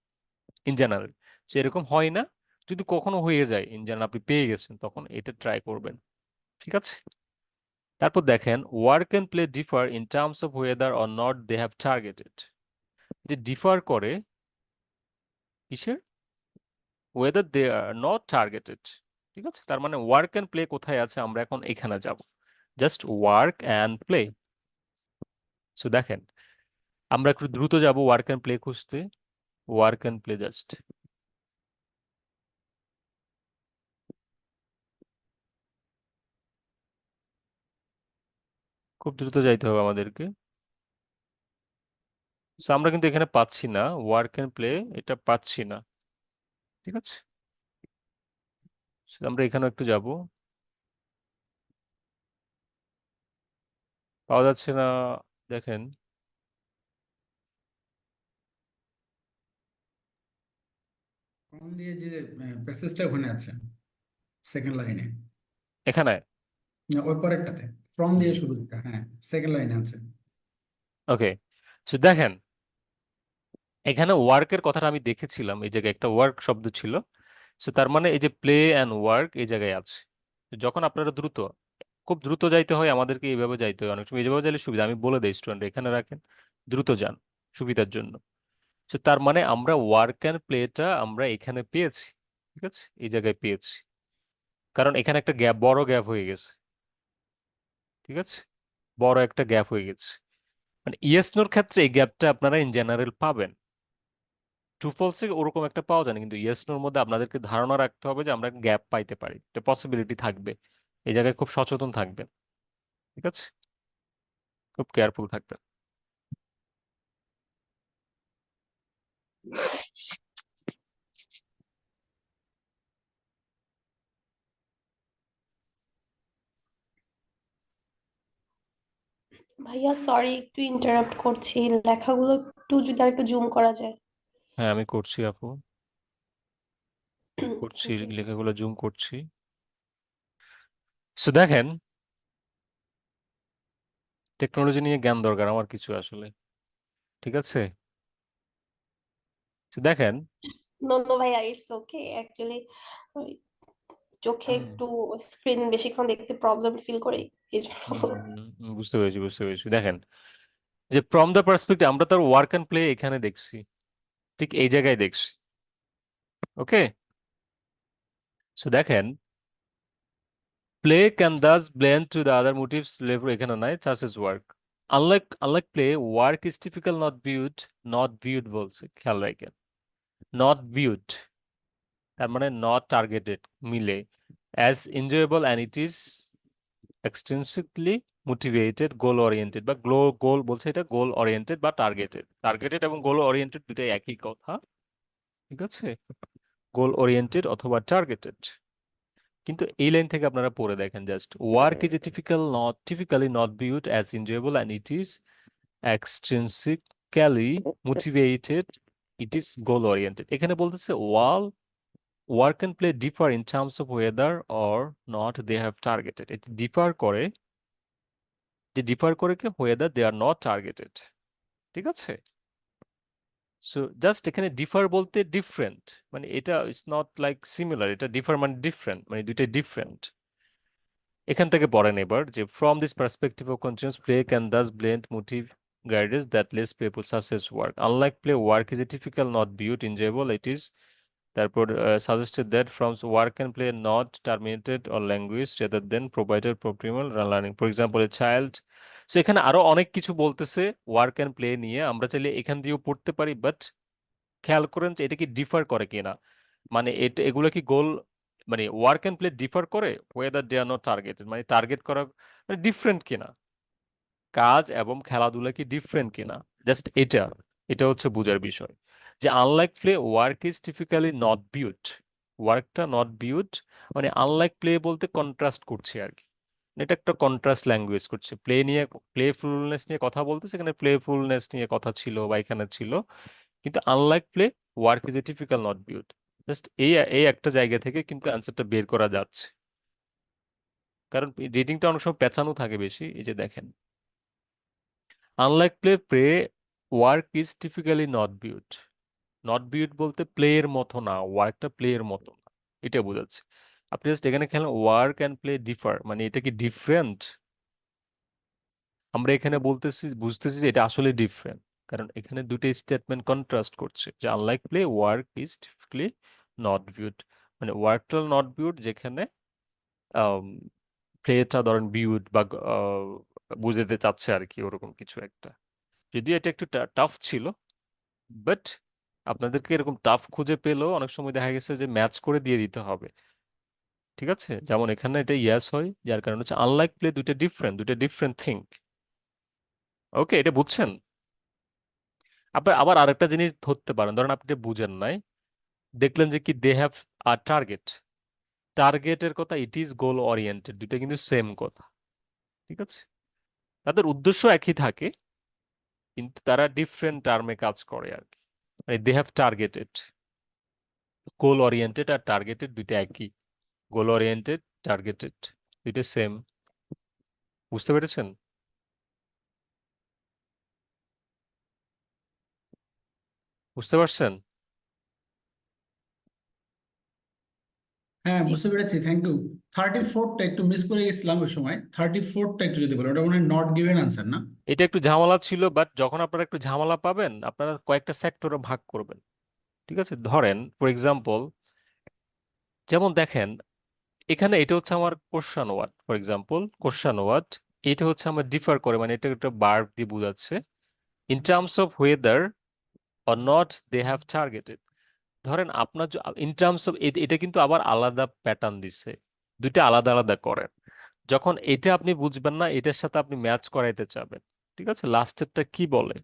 Speaker 1: ইন জেনারেল। সো এরকম হয় না, যদি কখনো হয়ে যায় ইন জেনারেল আপনি পেয়ে গেছেন তখন এটা ট্রাই করবেন। ঠিক আছে, তারপর দেখেন work and play differ in terms of whether or not they have targeted. যে ডিফার করে কিসের, whether they are not targeted. ঠিক আছে, তার মানে ওয়ার্ক এন্ড প্লে কোথায় আছে, আমরা এখন এখানে যাব, just work and play. So দেখেন আমরা একটু দ্রুত যাব ওয়ার্ক অ্যান্ড প্লে খুঁজতে। ওয়ার্ক অ্যান্ড প্লে জাস্ট খুব দ্রুত যাইতে হবে আমাদেরকে। সো আমরা কিন্তু এখানে পাচ্ছি না ওয়ার্ক অ্যান্ড প্লে, এটা পাচ্ছি না। ঠিক আছে, So আমরা এখানে একটু যাব, পাওয়া যাচ্ছে না। দেখেন
Speaker 3: ফ্রম দিয়ে যে প্যাসেজটা ওখানে আছে সেকেন্ড লাইনে,
Speaker 1: এখানে।
Speaker 3: না ওই পরেরটাতে ফ্রম দিয়ে শুরু, হ্যাঁ সেকেন্ড লাইনে আছে।
Speaker 1: ওকে, সো দেখেন এখানে ওয়ার্কের কথাটা আমি দেখেছিলাম, এই জায়গায় একটা ওয়ার্ক শব্দ ছিল। সো তার মানে এই যে প্লে অ্যান্ড ওয়ার্ক এই জায়গায় আছে। তো যখন আপনারা দ্রুত, খুব দ্রুত যাইতে হয় আমাদেরকে এইভাবে যাইতে হয়, অনেক সময় এইভাবে যাইলে সুবিধা, আমি বলে দেই স্টুডেন্ট এখানে রাখেন, দ্রুত যান সুবিধার জন্য। তো তার মানে আমরা ওয়ার্ক অ্যান্ড প্লেটা আমরা এখানে পেয়েছি। ঠিক আছে, এই জায়গায় পেয়েছি, কারণ এখানে একটা গ্যাপ, বড় গ্যাপ হয়ে গেছে। ঠিক আছে, বড় একটা গ্যাপ হয়ে গেছে। মানে ইয়েস নোর ক্ষেত্রে এই গ্যাপটা আপনারা ইন জেনারেল পাবেন, ট্রু ফলসে ওরকম একটা পাওয়া যায় না, কিন্তু ইয়েস নোর মধ্যে আপনাদেরকে ধারণা রাখতে হবে যে আমরা গ্যাপ পাইতে পারি, একটা পসিবিলিটি থাকবে। এই জায়গায় খুব সচেতন থাকবেন। ঠিক আছে, খুব কেয়ারফুল থাকবেন।
Speaker 4: ভাইয়া সরি একটু ইন্টারাপ্ট করছি, লেখাগুলো একটু যদি আর একটু জুম করা যায়।
Speaker 1: হ্যাঁ, আমি করছি আপু, করছি,
Speaker 4: থ্যাংক ইউ।
Speaker 1: লেখাগুলো জুম করছি। সো দেখেন, টেকনোলজি নিয়ে জ্ঞান দরকার আমার কিছু আসলে, ঠিক আছে? So দেখেন,
Speaker 4: নো নো ভাইয়া, ইটস ওকে অ্যাকচুয়ালি চোখে
Speaker 1: হুম,
Speaker 4: একটু স্ক্রিন বেশিক্ষণ দেখতে প্রবলেম ফিল করি এই জন্য।
Speaker 1: বুঝতে পেরেছি, বুঝতে পেরেছি। দেখেন, যে ফ্রম দ্য পার্সপেক্টিভ, আমরা তার ওয়ার্ক অ্যান্ড প্লে এখানে দেখছি, ঠিক এই জায়গায় দেখছি। ওকে, সো দেখেন, play can thus blend to the other motives, level এখানে নাই, charge is work. Unlike play, work is typical not viewed বলছে, খেয়াল রাখেন, নট ভিউড, তার মানে নট টার্গেটেড, মিলে, as enjoyable and it is extensively motivated, goal oriented বা গোল বলছে, এটা গোল ওরিয়েন্টেড বা টার্গেটেড এবং গোল ওরিয়েন্টেড দুটাই একই কথা, ঠিক আছে? গোল ওরিয়েন্টেড অথবা টার্গেটেড। কিন্তু এই লাইন থেকে আপনারা পড়ে দেখেন, just work is a typically not viewed as enjoyable and it is extrinsically motivated, it is goal oriented. এখানে বলতেছে work and play differ in terms of whether or not they have targeted. এটি differ করে কি, whether they are not targeted, ঠিক আছে? So just এখানে differ বলতে different, মানে এটা ইটস নট লাইক সিমিলার, এটা ডিফার মানে ডিফারেন্ট, মানে দুইটাই ডিফারেন্ট। এখান থেকে পড়েন এবার, যে from this perspective of continuous play can thus blend motive guidance that less playful such as work. Unlike play, work is a typical not viewed enjoyable. It is therefore suggested that from work and play not terminated or language rather than provided for optimal learning. For example, a child. So এখানে আরো অনেক কিছু বলতেছে work and play নিয়ে, আমরা চাইলে এখান দিয়েও পড়তে পারি, বাট খেয়াল করেন যে এটা কি ডিফার করে কিনা, মানে এটা এগুলো কি গোল, মানে ওয়ার্ক অ্যান্ড প্লে ডিফার করে whether they are not targeted, মানে টার্গেট করা মানে ডিফারেন্ট কিনা, কাজ এবং খেলাধুলা কি ডিফারেন্ট কিনা, জাস্ট এটা, এটা হচ্ছে বোঝার বিষয়। যে unlike play, work is typically not viewed, ওয়ার্কটা নট ভিউড, মানে আনলাইক প্লে বলতে কন্ট্রাস্ট করছে আর কি, মানে এটা একটা কন্ট্রাস্ট ল্যাঙ্গুয়েজ করছে, প্লেফুলনেস নিয়ে কথা বলতে, সেখানে প্লেফুলনেস নিয়ে কথা ছিল বা এখানে ছিল, কিন্তু unlike play, work is A typical not viewed, just এই এই একটা জায়গা থেকে কিন্তু অ্যান্সারটা বের করা যাচ্ছে। কারণ রিডিংটা অনেক সময় পেঁচানো থাকে বেশি, এই যে দেখেন, unlike play work is typically not viewed, not viewed বলতে প্লে এর মতো না, ওয়ার্কটা প্লে এর মতো না, এটা বোঝাচ্ছে। আপনি জাস্ট এখানে খেলেন ওয়ার্ক অ্যান্ড প্লে ডিফার, মানে এটা কি ডিফারেন্ট, আমরা এখানে বলতেছি, বুঝতেছি যে এটা আসলে ডিফারেন্ট, কারণ এখানে দুটো স্টেটমেন্ট কন্ট্রাস্ট করছে, যে unlike play, work is typically not viewed, মানে ওয়ার্কটা নট ভিউড, যেখানে প্লেটা ধরেন ভিউড বা বুঝাতে চাচ্ছে আর কি, ওরকম কিছু একটা। যদিও এটা একটু টাফ ছিল, বাট আপনাদেরকে এরকম টাফ খুঁজে পেলেও অনেক সময় দেখা গেছে যে ম্যাচ করে দিয়ে দিতে হবে, ঠিক আছে? যেমন এখানে এটা ইয়াস হয়, যার কারণে হচ্ছে আনলাইক প্লে, দুইটা ডিফারেন্ট থিং। ওকে, এটা বুঝছেন? আবার আবার আরেকটা জিনিস ধরতে পারেন, ধরেন আপনি এটা বুঝেন নাই, দেখলেন যে কি দে হ্যাভ আ টার্গেট, টার্গেটের কথা ইট ইজ গোল ওরিয়েন্টেড, দুইটা কিন্তু সেম কথা, ঠিক আছে? তাদের উদ্দেশ্য একই থাকে, কিন্তু তারা ডিফারেন্ট টার্মে কাজ করে আর কি, মানে they have targeted, goal oriented আর টার্গেটেড দুইটা একই, গোল ওরিয়েন্টেড, টার্গেটেড, দুইটা সেম। বুঝতে পেরেছেন? বুঝতে পারছেন?
Speaker 3: হ্যাঁ,
Speaker 4: জি
Speaker 3: বুঝতে পেরেছি, থ্যাংক ইউ। 34টা একটু মিস করে গেছিলাম ওই সময়, 34টা একটু যদি বলেন, ওটা মনে হয় নট গিভেন আনসার না?
Speaker 1: এটা একটু ঝামেলা ছিল, বাট যখন আপনারা একটু ঝামেলা পাবেন, আপনারা কয়েকটা সেক্টরে ভাগ করবেন, ঠিক আছে? ধরেন ফর এক্সাম্পল, যেমন দেখেন, এখানে এটা হচ্ছে আমার question word, for example question word, এটা হচ্ছে আমার ডিফার করে, মানে এটা একটা ভার্ব দিয়ে বোঝাচ্ছে, in terms of whether or not they have targeted. ধরেন আপনার ইন টার্মস অফ, এটা কিন্তু আবার আলাদা প্যাটার্ন দিছে, দুইটা আলাদা আলাদা করেন, যখন এটা আপনি বুঝবেন না, এটার সাথে আপনি ম্যাচ করাইতে চাবেন, ঠিক আছে? লাস্টেরটা কি বলে,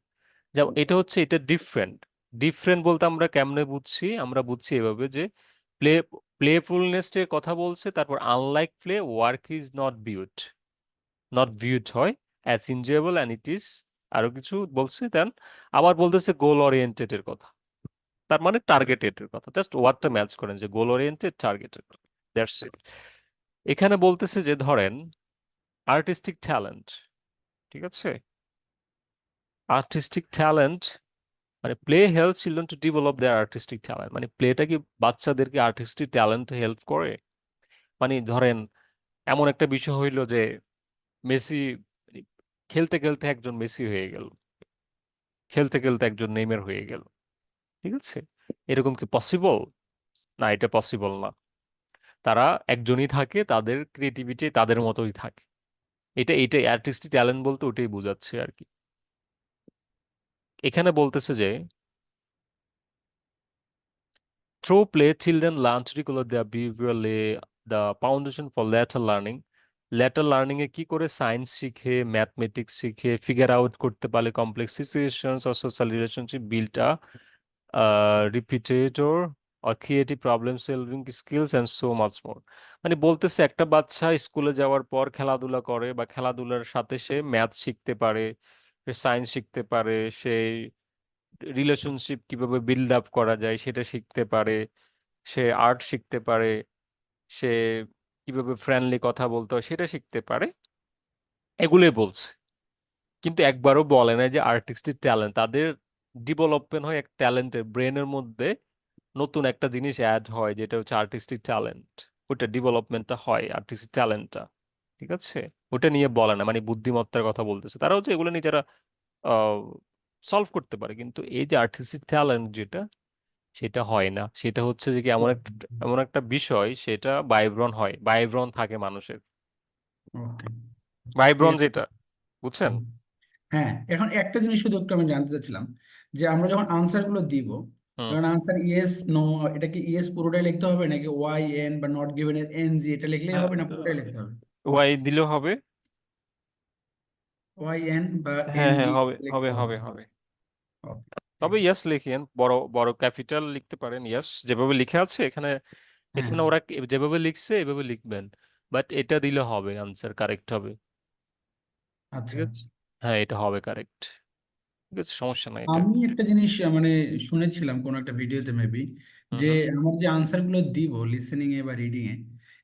Speaker 1: যেমন এটা হচ্ছে, এটা ডিফারেন্ট, ডিফারেন্ট বলতে আমরা কেমনে বুঝছি, আমরা বুঝছি এভাবে যে প্লে প্লেফুলনেস এর কথা বলছে, তারপর unlike play, work is not viewed হয়, as enjoyable and it is, আরো কিছু বলছে। দেন আবার বলতেছে গোল ওরিয়েন্টেড এর কথা, তার মানে টার্গেটেড এর কথা। জাস্ট ওয়ার্ডটা ম্যাচ করেন যে গোল ওরিয়েন্টেড, টার্গেটেড, দ্যাটস ইট। এখানে বলতেছে যে ধরেন আর্টিস্টিক ট্যালেন্ট, ঠিক আছে, আর্টিস্টিক ট্যালেন্ট মানে play help children to develop there artistic talent, মানে প্লেটা কি বাচ্চাদেরকে আর্টিস্টিক ট্যালেন্ট হেল্প করে? মানে ধরেন এমন একটা বিষয় হইলো যে মেসি মানে খেলতে খেলতে একজন মেসি হয়ে গেল, খেলতে খেলতে একজন নেইমার হয়ে গেল, ঠিক আছে, এরকম কি পসিবল? না, এটা পসিবল না। তারা একজনই থাকে, তাদের ক্রিয়েটিভিটি তাদের মতোই থাকে। এইটাই আর্টিস্টিক ট্যালেন্ট বলতে ওটাই বোঝাচ্ছে আর কি। এখানে বলতেছে যে through play children learn to recall their behaviour, lay the foundation for later learning. Later learning এ কি করে সায়েন্স শিখে, ম্যাথমেটিক্স শিখে, ফিগার আউট করতে পারলে complex situations or social relationship, build a repertoire or creative problem solving skills and so much more. মানে বলতেছে একটা বাচ্চা স্কুলে যাওয়ার পর খেলাধুলা করে বা খেলাধুলার সাথে সে ম্যাথ শিখতে পারে, সে সায়েন্স শিখতে পারে, সে রিলেশনশিপ কিভাবে বিল্ড আপ করা যায় সেটা শিখতে পারে, সে আর্ট শিখতে পারে, সে কিভাবে ফ্রেন্ডলি কথা বলতে হয় সেটা শিখতে পারে, এগুলোই বলছে। কিন্তু একবারও বলে না যে আর্টিস্টিক ট্যালেন্ট তাদের ডেভেলপমেন্ট হয়, এক ট্যালেন্টের ব্রেনের মধ্যে নতুন একটা জিনিস অ্যাড হয় যেটা হচ্ছে আর্টিস্টিক ট্যালেন্ট, ওটা ডেভেলপমেন্টটা হয় আর্টিস্টিক ট্যালেন্টটা, ঠিক আছে। ওটা নিয়ে বলে না, মানে বুদ্ধিমত্তার কথা বলতেছে তারা, হচ্ছে এগুলো নিয়ে যারা সলভ করতে পারে। কিন্তু এই যে আর্টিস্টিক ট্যালেন্ট যেটা, সেটা হয় না। সেটা হচ্ছে যে কি এমন একটা বিষয়, সেটা বাইব্রন হয়, বাইব্রন থাকে মানুষের,
Speaker 3: ওকে।
Speaker 1: বাইব্রন যেটা, বুঝছেন?
Speaker 3: হ্যাঁ, এখন একটা জিনিস শুধু একটু আমি জানতে চাচ্ছিলাম, যে আমরা যখন আনসার গুলো দিব,
Speaker 1: হুম।
Speaker 3: যখন আনসার ইয়েস নো, এটা কি ইয়েস পুরোটাই লিখতে হবে, নাকি ওয়াই এন বা নট গিভেন এর এন জি এটা লিখলেই হবে, না পুরোটাই লিখতে হবে?
Speaker 1: ওয়াই দিলেও হবে।
Speaker 3: ওয়াই এন বা এন
Speaker 1: হ্যাঁ হ্যাঁ,
Speaker 3: জি
Speaker 1: হবে
Speaker 3: লিখতে
Speaker 1: হবে
Speaker 3: হবে?
Speaker 1: হবে হবে।
Speaker 3: ওকে,
Speaker 1: তবে
Speaker 3: থ্যাংক ইউ।
Speaker 1: ইয়াস লিখেন, বড় বড় ক্যাপিটাল লিখতে পারেন, ইয়াস যেভাবে লিখে আছে এখানে।
Speaker 3: হ্যাঁ,
Speaker 1: এখানে ওরা যেভাবে লিখছে এভাবে লিখবেন, বাট এটা দিলে হবে, আনসার কারেক্ট হবে, ঠিক
Speaker 3: আচ্ছা।
Speaker 1: আছে। হ্যাঁ, এটা হবে কারেক্ট, ঠিক আছে, সমস্যা নাই এটা।
Speaker 3: আমি একটা জিনিস মানে শুনেছিলাম কোন একটা ভিডিওতে মেবি,
Speaker 1: হুম
Speaker 3: যে
Speaker 1: হুম।
Speaker 3: আমার যে আনসার গুলো দিব লিসেনিং এ বা রিডিং এ,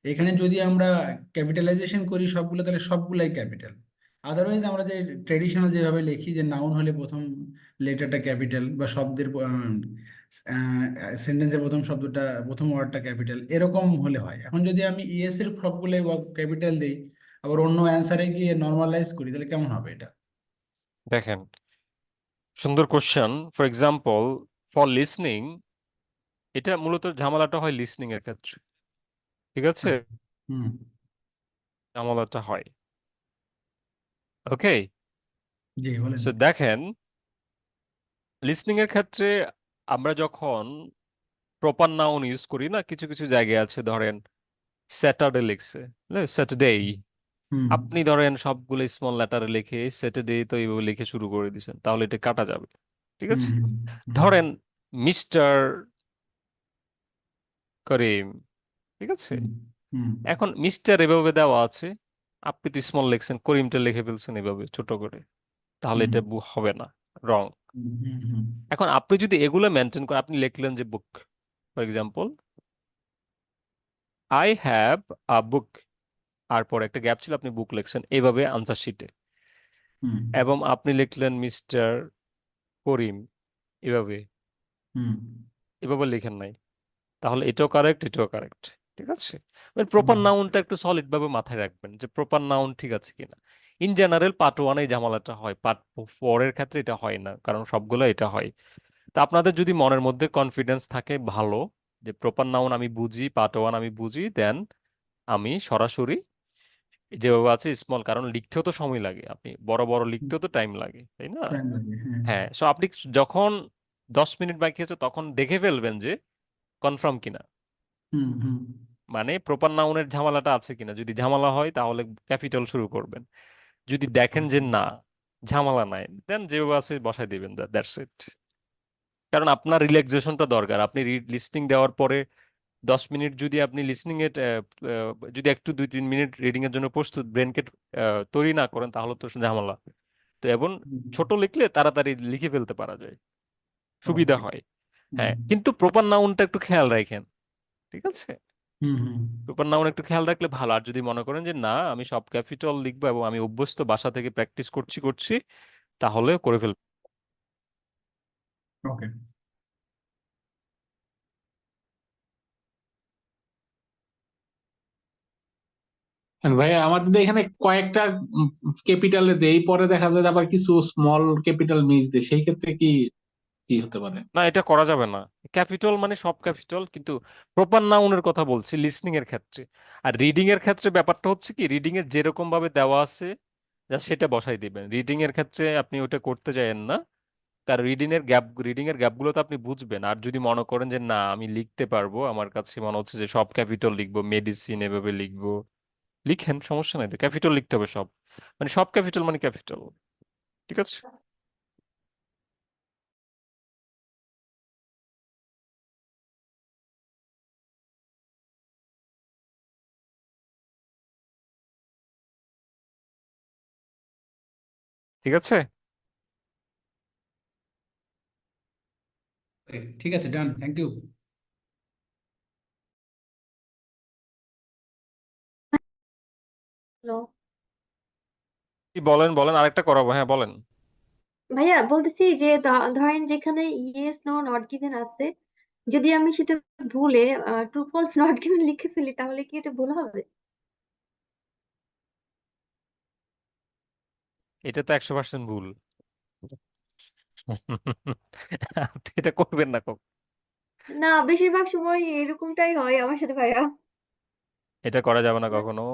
Speaker 3: এখানে যদি আমরা ক্যাপিটালাইজেশন করি সবগুলো, তাহলে সবগুলাই ক্যাপিটাল। আদারওয়াইজ আমরা যে ট্রেডিশনাল যেভাবে লিখি, যে নাউন হলে প্রথম লেটারটা ক্যাপিটাল, বা শব্দের সেন্টেন্সের প্রথম শব্দটা, প্রথম ওয়ার্ডটা ক্যাপিটাল, এরকম হলে হয়। এখন যদি আমি ইএস এর সবগুলো ক্যাপিটাল দিই, আবার অন্য অ্যান্সারে গিয়ে নর্মালাইজ করি, তাহলে কেমন হবে এটা?
Speaker 1: দেখেন, সুন্দর question. For example, for listening, এটা মূলত ঝামেলাটা হয় লিসনিং এর ক্ষেত্রে, ঠিক আছে,
Speaker 3: আচ্ছা। হুম
Speaker 1: ঝামেলাটা হয়। ওকে,
Speaker 3: জি বলেন।
Speaker 1: সো দেখেন, লিসনিং এর ক্ষেত্রে আমরা যখন প্রপার নাউন ইউজ করি না, কিছু কিছু জায়গায় আছে, ধরেন স্যাটারডে লিখছে, স্যাটারডে,
Speaker 3: হুম
Speaker 1: আপনি ধরেন সবগুলো স্মল লেটারে লিখে স্যাটারডে তো এইভাবে লিখে শুরু করে দিয়েছেন, তাহলে এটা কাটা যাবে, ঠিক
Speaker 3: হুম
Speaker 1: আছে।
Speaker 3: হুম হুম
Speaker 1: ধরেন মিস্টার করিম, ঠিক আছে,
Speaker 3: হুম হুম
Speaker 1: এখন মিস্টার এভাবে দেওয়া আছে, আপনি তো স্মল লিখছেন, করিমটা লিখে ফেলছেন এভাবে ছোট করে, তাহলে
Speaker 3: হুম
Speaker 1: এটা হবে না, রং।
Speaker 3: হুম হুম হুম
Speaker 1: এখন আপনি যদি এগুলো মেনটেন করেন, আপনি লিখলেন যে book, for example, I have a book, আর পরে একটা গ্যাপ ছিল, আপনি বুক লিখছেন এইভাবে আনসার শিটে,
Speaker 3: হুম
Speaker 1: এবং আপনি লিখলেন মিস্টার করিম এভাবে,
Speaker 3: হুম
Speaker 1: এভাবে লিখেন নাই, তাহলে এটাও কারেক্ট, এটাও কারেক্ট, ঠিক আছে। প্রপার
Speaker 3: হুম
Speaker 1: নাউনটা একটু সলিড ভাবে মাথায় রাখবেন যে প্রপার নাউন ঠিক আছে কিনা। ইন জেনারেল পার্ট ওয়ানে ঝামেলাটা হয়, পার্ট ফোরের ক্ষেত্রে এটা হয় না, কারণ সবগুলো এটা হয়। তা আপনাদের যদি মনের মধ্যে কনফিডেন্স থাকে ভালো, যে প্রপার নাউন আমি বুঝি, পার্ট ওয়ান আমি বুঝি, দেন আমি সরাসরি যেভাবে আছে স্মল, কারণ লিখতেও তো সময় লাগে, আপনি বড় বড় লিখতেও তো টাইম লাগে, তাই না?
Speaker 3: টাইম লাগে, হ্যাঁ।
Speaker 1: হ্যাঁ, সো আপনি যখন 10 মিনিট বাকি আছে তখন দেখে ফেলবেন যে কনফার্ম কিনা,
Speaker 3: হুম হুম
Speaker 1: মানে প্রপার নাউনের ঝামেলাটা আছে কিনা। যদি ঝামেলা হয় তাহলে ক্যাপিটাল শুরু করবেন, যদি দেখেন যে না, ঝামেলা নাই, দেন যেভাবে আছে বসাই দিবেন, দ্যাটস ইট। কারণ আপনার রিল্যাক্সেশনটা দরকার, আপনি লিস্টিং দেওয়ার পরে 10 মিনিট যদি আপনি লিসনিং এর যদি একটু 2-3 মিনিট রিডিং এর জন্য প্রস্তুত ব্রেনকে তৈরি না করেন তাহলে তো ঝামেলা। তো এবং ছোট লিখলে তাড়াতাড়ি লিখে ফেলতে পারা যায়, সুবিধা
Speaker 3: ওকে।
Speaker 1: হয়। হ্যাঁ, কিন্তু প্রপার নাউনটা একটু খেয়াল রাখেন, ঠিক আছে?
Speaker 3: হুম হুম
Speaker 1: প্রপার নাউন একটু খেয়াল রাখলে ভালো। আর যদি মনে করেন যে না আমি সব ক্যাপিটাল লিখবো এবং আমি অভ্যস্ত বাসা থেকে প্র্যাকটিস করছি তাহলে করে ফেলবেন।
Speaker 3: ওকে।
Speaker 5: আর ভাই আমার যদি এখানে কয়েকটা ক্যাপিটালে দেই, পরে দেখা যায় আবার কিছু স্মল ক্যাপিটাল মিস দেয়, সেই ক্ষেত্রে কি কি হতে পারে?
Speaker 1: না, এটা করা যাবে না। ক্যাপিটাল মানে সব ক্যাপিটাল, কিন্তু প্রপার নাউনের কথা বলছি লিসনিং এর ক্ষেত্রে। আর রিডিং এর ক্ষেত্রে ব্যাপারটা হচ্ছে কি, রিডিং এর যেরকম ভাবে দেওয়া আছে যা সেটা বসাই দিবেন। রিডিং এর ক্ষেত্রে আপনি ওটা করতে যাবেন না, কারণ রিডিং এর গ্যাপ গুলো তো আপনি বুঝবেন। আর যদি মনে করেন যে না আমি লিখতে পারবো, আমার কাছে মনে হচ্ছে যে সব ক্যাপিটাল লিখবো, মেডিসিন এভাবে লিখবো, লিখেন, সমস্যা নাই তো। ক্যাপিটাল লিখতে হবে সব, মানে সব ক্যাপিটাল মানে ক্যাপিটাল, ঠিক আছে? ঠিক আছে।
Speaker 3: ঠিক আছে, ডান, থ্যাংক ইউ।
Speaker 6: হ্যালো
Speaker 1: কি বলেন বলেন, আরেকটা করাবো, হ্যাঁ বলেন।
Speaker 6: ভাইয়া, বলতেছি যে ধরেন যেখানে ইয়েস নো নট গিভেন আছে, যদি আমি সেটা ভুলে ট্রু ফলস নট গিভেন লিখে ফেলি তাহলে কি এটা ভুল হবে?
Speaker 1: এটা তো 100% ভুল। আপনি এটা করবেন না কখনো।
Speaker 6: না, বেশিরভাগ সময় এরকমটাই হয় আমার সাথে ভাইয়া।
Speaker 1: এটা করা যাবে না কখনো।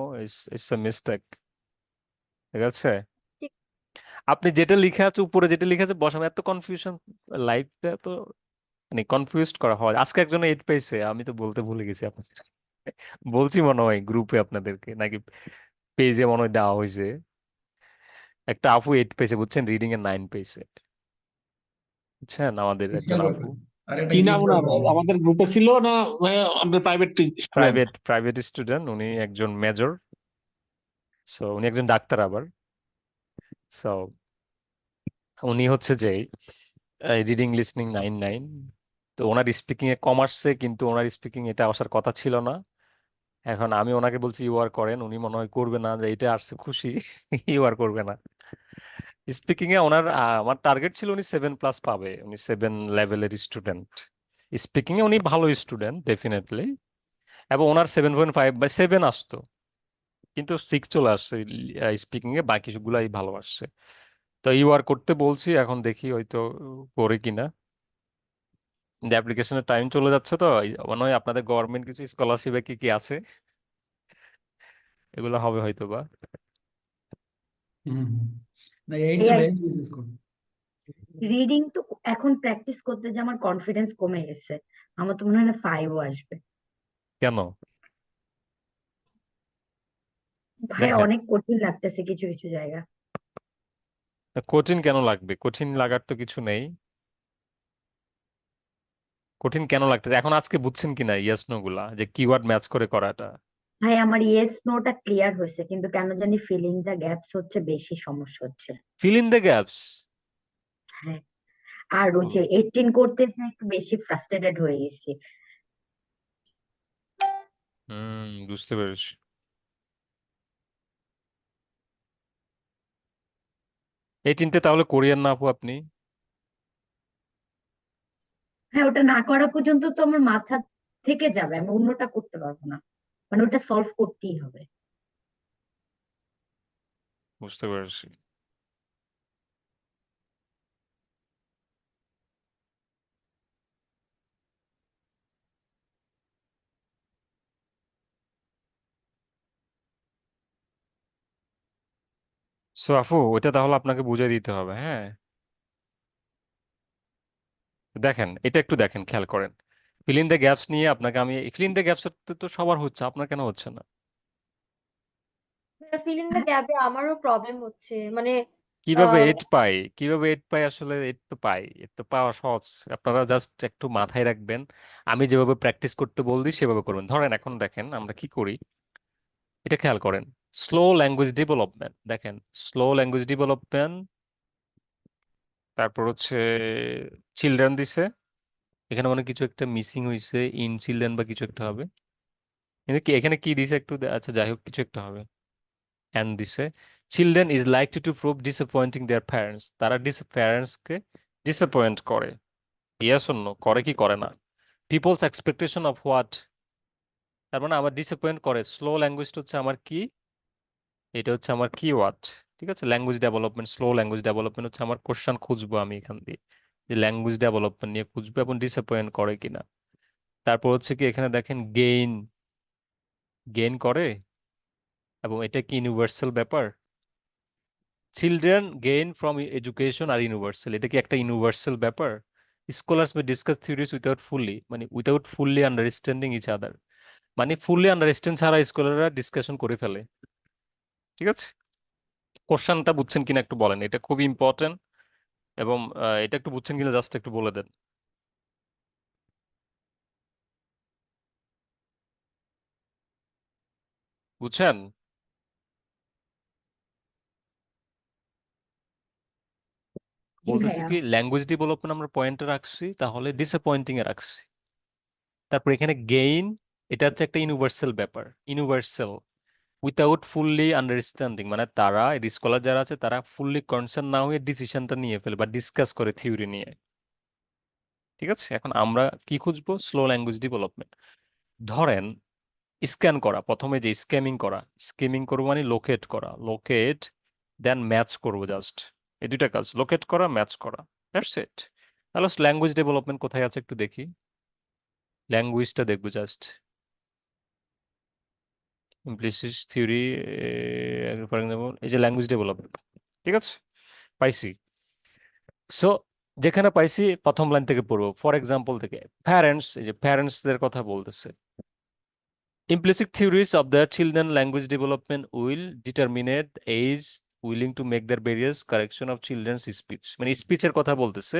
Speaker 1: ইটস এ মিস্টেক, ঠিক আছে?
Speaker 6: ঠিক।
Speaker 1: আপনি যেটা লিখে আছে উপরে, যেটা লিখে আছে বসানো, এত কনফিউশন লাইফটা তো, মানে কনফিউজড করা হয়। আজকে একজন 8 পেয়েছে, আমি তো বলতে ভুলে গেছি আপনাদের। বলছি মনে হয় গ্রুপে আপনাদেরকে, নাকি পেজে মনে হয় দেওয়া হয়েছে। একটা আপু 8 পেয়েছে বুঝছেন, রিডিং এ 9 পেয়েছে, বুঝছেন, আমাদের একজন
Speaker 3: বিশাল
Speaker 1: আপু।
Speaker 3: ব্যাপার। আর একটা
Speaker 5: কি নাম
Speaker 3: গিফট
Speaker 5: ওনার?
Speaker 3: পাবো।
Speaker 5: আমাদের গ্রুপে ছিল না? আমাদের প্রাইভেট স্টুডেন্ট?
Speaker 1: প্রাইভেট স্টুডেন্ট, উনি একজন মেজর। সো উনি একজন ডাক্তার আবার। সো উনি হচ্ছে যে রিডিং লিসনিং 9-9। তো ওনার স্পিকিং এ কমার্সে, কিন্তু ওনার স্পিকিং এটা আসার কথা ছিল না। এখন আমি ওনাকে বলছি ইউ আর করেন, উনি মনে হয় করবে না, যে এটা আসছে খুশি। ইউ আর করবে না। স্পিকিং এ ওনার আমার টার্গেট ছিল উনি 7+ পাবে, উনি 7 লেভেলের স্টুডেন্ট। স্পিকিং এ উনি ভালো স্টুডেন্ট ডেফিনেটলি, এবং ওনার 7.5/7 আসতো, কিন্তু 6 চলে আসছে স্পিকিং এ, বাকি সবগুলাই ভালো আসছে। তো ইউ আর করতে বলছি, এখন দেখি হয়তো করে কিনা। অ্যাপ্লিকেশনের টাইম চলে যাচ্ছে তো, মনে হয় আপনাদের গভর্নমেন্ট কিছু স্কলারশিপে কি কি আছে, এগুলো হবে হয়তো বা।
Speaker 3: হুম হুম। না, এইটটা
Speaker 6: ভাইয়া,
Speaker 3: ভেরি বিশেষ করে।
Speaker 7: রিডিং তো এখন প্র্যাকটিস করতে যে আমার কনফিডেন্স কমে গেছে। আমার তো মনে হয় না 5ও আসবে।
Speaker 1: কেন?
Speaker 7: ভাই,
Speaker 1: দেখেন,
Speaker 7: অনেক কঠিন লাগতেছে কিছু কিছু জায়গা।
Speaker 1: কঠিন কেন লাগবে? কঠিন লাগার তো কিছু নেই। কঠিন কেন লাগতেছে এখন আজকে বুঝছেন কিনা ইয়েস নো গুলা, যে কিওয়ার্ড ম্যাচ করে করাটা?
Speaker 7: ভাই, আমার ইয়েস নোটা ক্লিয়ার হয়েছে, কিন্তু কেন জানি ফিলিং দা গ্যাপস হচ্ছে বেশি সমস্যা হচ্ছে।
Speaker 1: Feel in the gaps.
Speaker 7: হ্যাঁ। আর ওই যে 18 করতে যে একটু বেশি ফ্রাস্ট্রেটেড হয়ে গেছি।
Speaker 1: বুঝতে পেরেছি। এই তিনটে তাহলে কোরিয়ান না আপু আপনি?
Speaker 7: হ্যাঁ, ওটা না করা পর্যন্ত তো আমার মাথা থেকে যাবে, আমি অন্যটা করতে পারবো না। মানে ওটা সলভ করতেই হবে।
Speaker 1: বুঝতে পেরেছি। সো আপু ওইটা তাহলে আপনাকে বুঝিয়ে দিতে হবে, হ্যাঁ। দেখেন এটা একটু দেখেন, খেয়াল করেন। ফিল ইন দ্য গ্যাপস নিয়ে আপনাকে আমি, ফিল ইন দ্য গ্যাপস তো সবার হচ্ছে, আপনার কেন হচ্ছে না?
Speaker 6: ফিল ইন দ্য গ্যাপে আমারও প্রবলেম হচ্ছে, মানে
Speaker 1: কিভাবে
Speaker 4: আহ,
Speaker 1: এইট পাই, কিভাবে এইট পাই? আসলে এইট তো পাই, এইট তো পাওয়া সহজ। আপনারা জাস্ট একটু মাথায় রাখবেন, আমি যেভাবে প্র্যাকটিস করতে বলছি সেভাবে করবেন। ধরেন এখন দেখেন আমরা কি করি, এটা খেয়াল করেন। স্লো ল্যাঙ্গুয়েজ ডেভেলপমেন্ট, দেখেন স্লো ল্যাঙ্গুয়েজ ডেভেলপমেন্ট, তারপর হচ্ছে চিলড্রেন দিছে, এখানে মানে কিছু একটা মিসিং হয়েছে, ইন চিলড্রেন বা কিছু একটা হবে। এখানে কি দিছে একটু আচ্ছা যাই হোক, কিছু একটা হবে। অ্যান্ড দিছে children is likely to prove disappointing their parents, তারা প্যারেন্টসকে ডিসঅ্যাপয়েন্ট করে। ইয়েস অর নো, করে কি করে না? পিপলস এক্সপেকটেশন অফ হোয়াট, তার মানে আমার ডিসঅ্যাপয়েন্ট করে। স্লো ল্যাঙ্গুয়েজটা হচ্ছে আমার কি, এটা হচ্ছে আমার কিওয়ার্ড। ঠিক আছে, language development, slow language development হচ্ছে আমার কোশ্চেন খুঁজবো আমি এখান দিয়ে, যে ল্যাঙ্গুয়েজ ডেভেলপমেন্ট নিয়ে খুঁজবো এবং ডিসঅ্যাপয়েন্ট করে কিনা। তারপর হচ্ছে কি এখানে দেখেন গেইন, গেইন করে, এবং এটা কি ইউনিভার্সাল ব্যাপার? Children gain from education are universal, এটা কি একটা ইউনিভার্সাল ব্যাপার? Scholars may discuss theories without fully, মানে without fully understanding each other, মানে ফুললি আন্ডারস্ট্যান্ড ছাড়া স্কলাররা ডিসকাশন করে ফেলে। ঠিক আছে, কোশ্চেনটা বুঝছেন কিনা একটু বলেন, এটা খুবই ইম্পর্টেন্ট। এবং এটা একটু বুঝছেন কিনা জাস্ট একটু বলে দেন। বুঝছেন?
Speaker 7: জি
Speaker 1: বলতেছি
Speaker 7: ভাইয়া।
Speaker 1: কি ল্যাঙ্গুয়েজ ডেভেলপমেন্ট আমরা পয়েন্টে রাখছি, তাহলে ডিসঅ্যাপয়েন্টিং এ রাখছি। তারপর এখানে গেইন, এটা হচ্ছে একটা ইউনিভার্সাল ব্যাপার, ইউনিভার্সাল উইথাউট ফুললি আন্ডারস্ট্যান্ডিং, মানে তারা স্কলার যারা আছে তারা ফুললি কনসার্ন না হয়ে ডিসিশনটা নিয়ে ফেলে বা ডিসকাস করে থিওরি নিয়ে। ঠিক আছে, এখন আমরা কি খুঁজবো? Slow language development. ধরেন স্ক্যান করা, প্রথমে যে স্ক্যামিং করা, স্ক্যামিং করবো মানে লোকেট করা, লোকেট দেন ম্যাচ করবো, জাস্ট এই দুইটা কাজ, লোকেট করা ম্যাচ করা, দ্যাটস ইট। তাহলে ল্যাঙ্গুয়েজ ডেভেলপমেন্ট কোথায় আছে একটু দেখি, ল্যাঙ্গুয়েজটা দেখবো just. Implicit theory, for example এই যে ল্যাঙ্গুয়েজ ডেভেলপমেন্ট, ঠিক আছে, পাইছি। সো যেখানে পাইছি প্রথম লাইন থেকে পড়বো, ফর এক্সাম্পল থেকে প্যারেন্টস, এই যে প্যারেন্টসদের কথা বলতেছে। Implicit theories of the children language development will determine the age willing to make their various correction of children's speech, মানে স্পিচের কথা বলতেছে,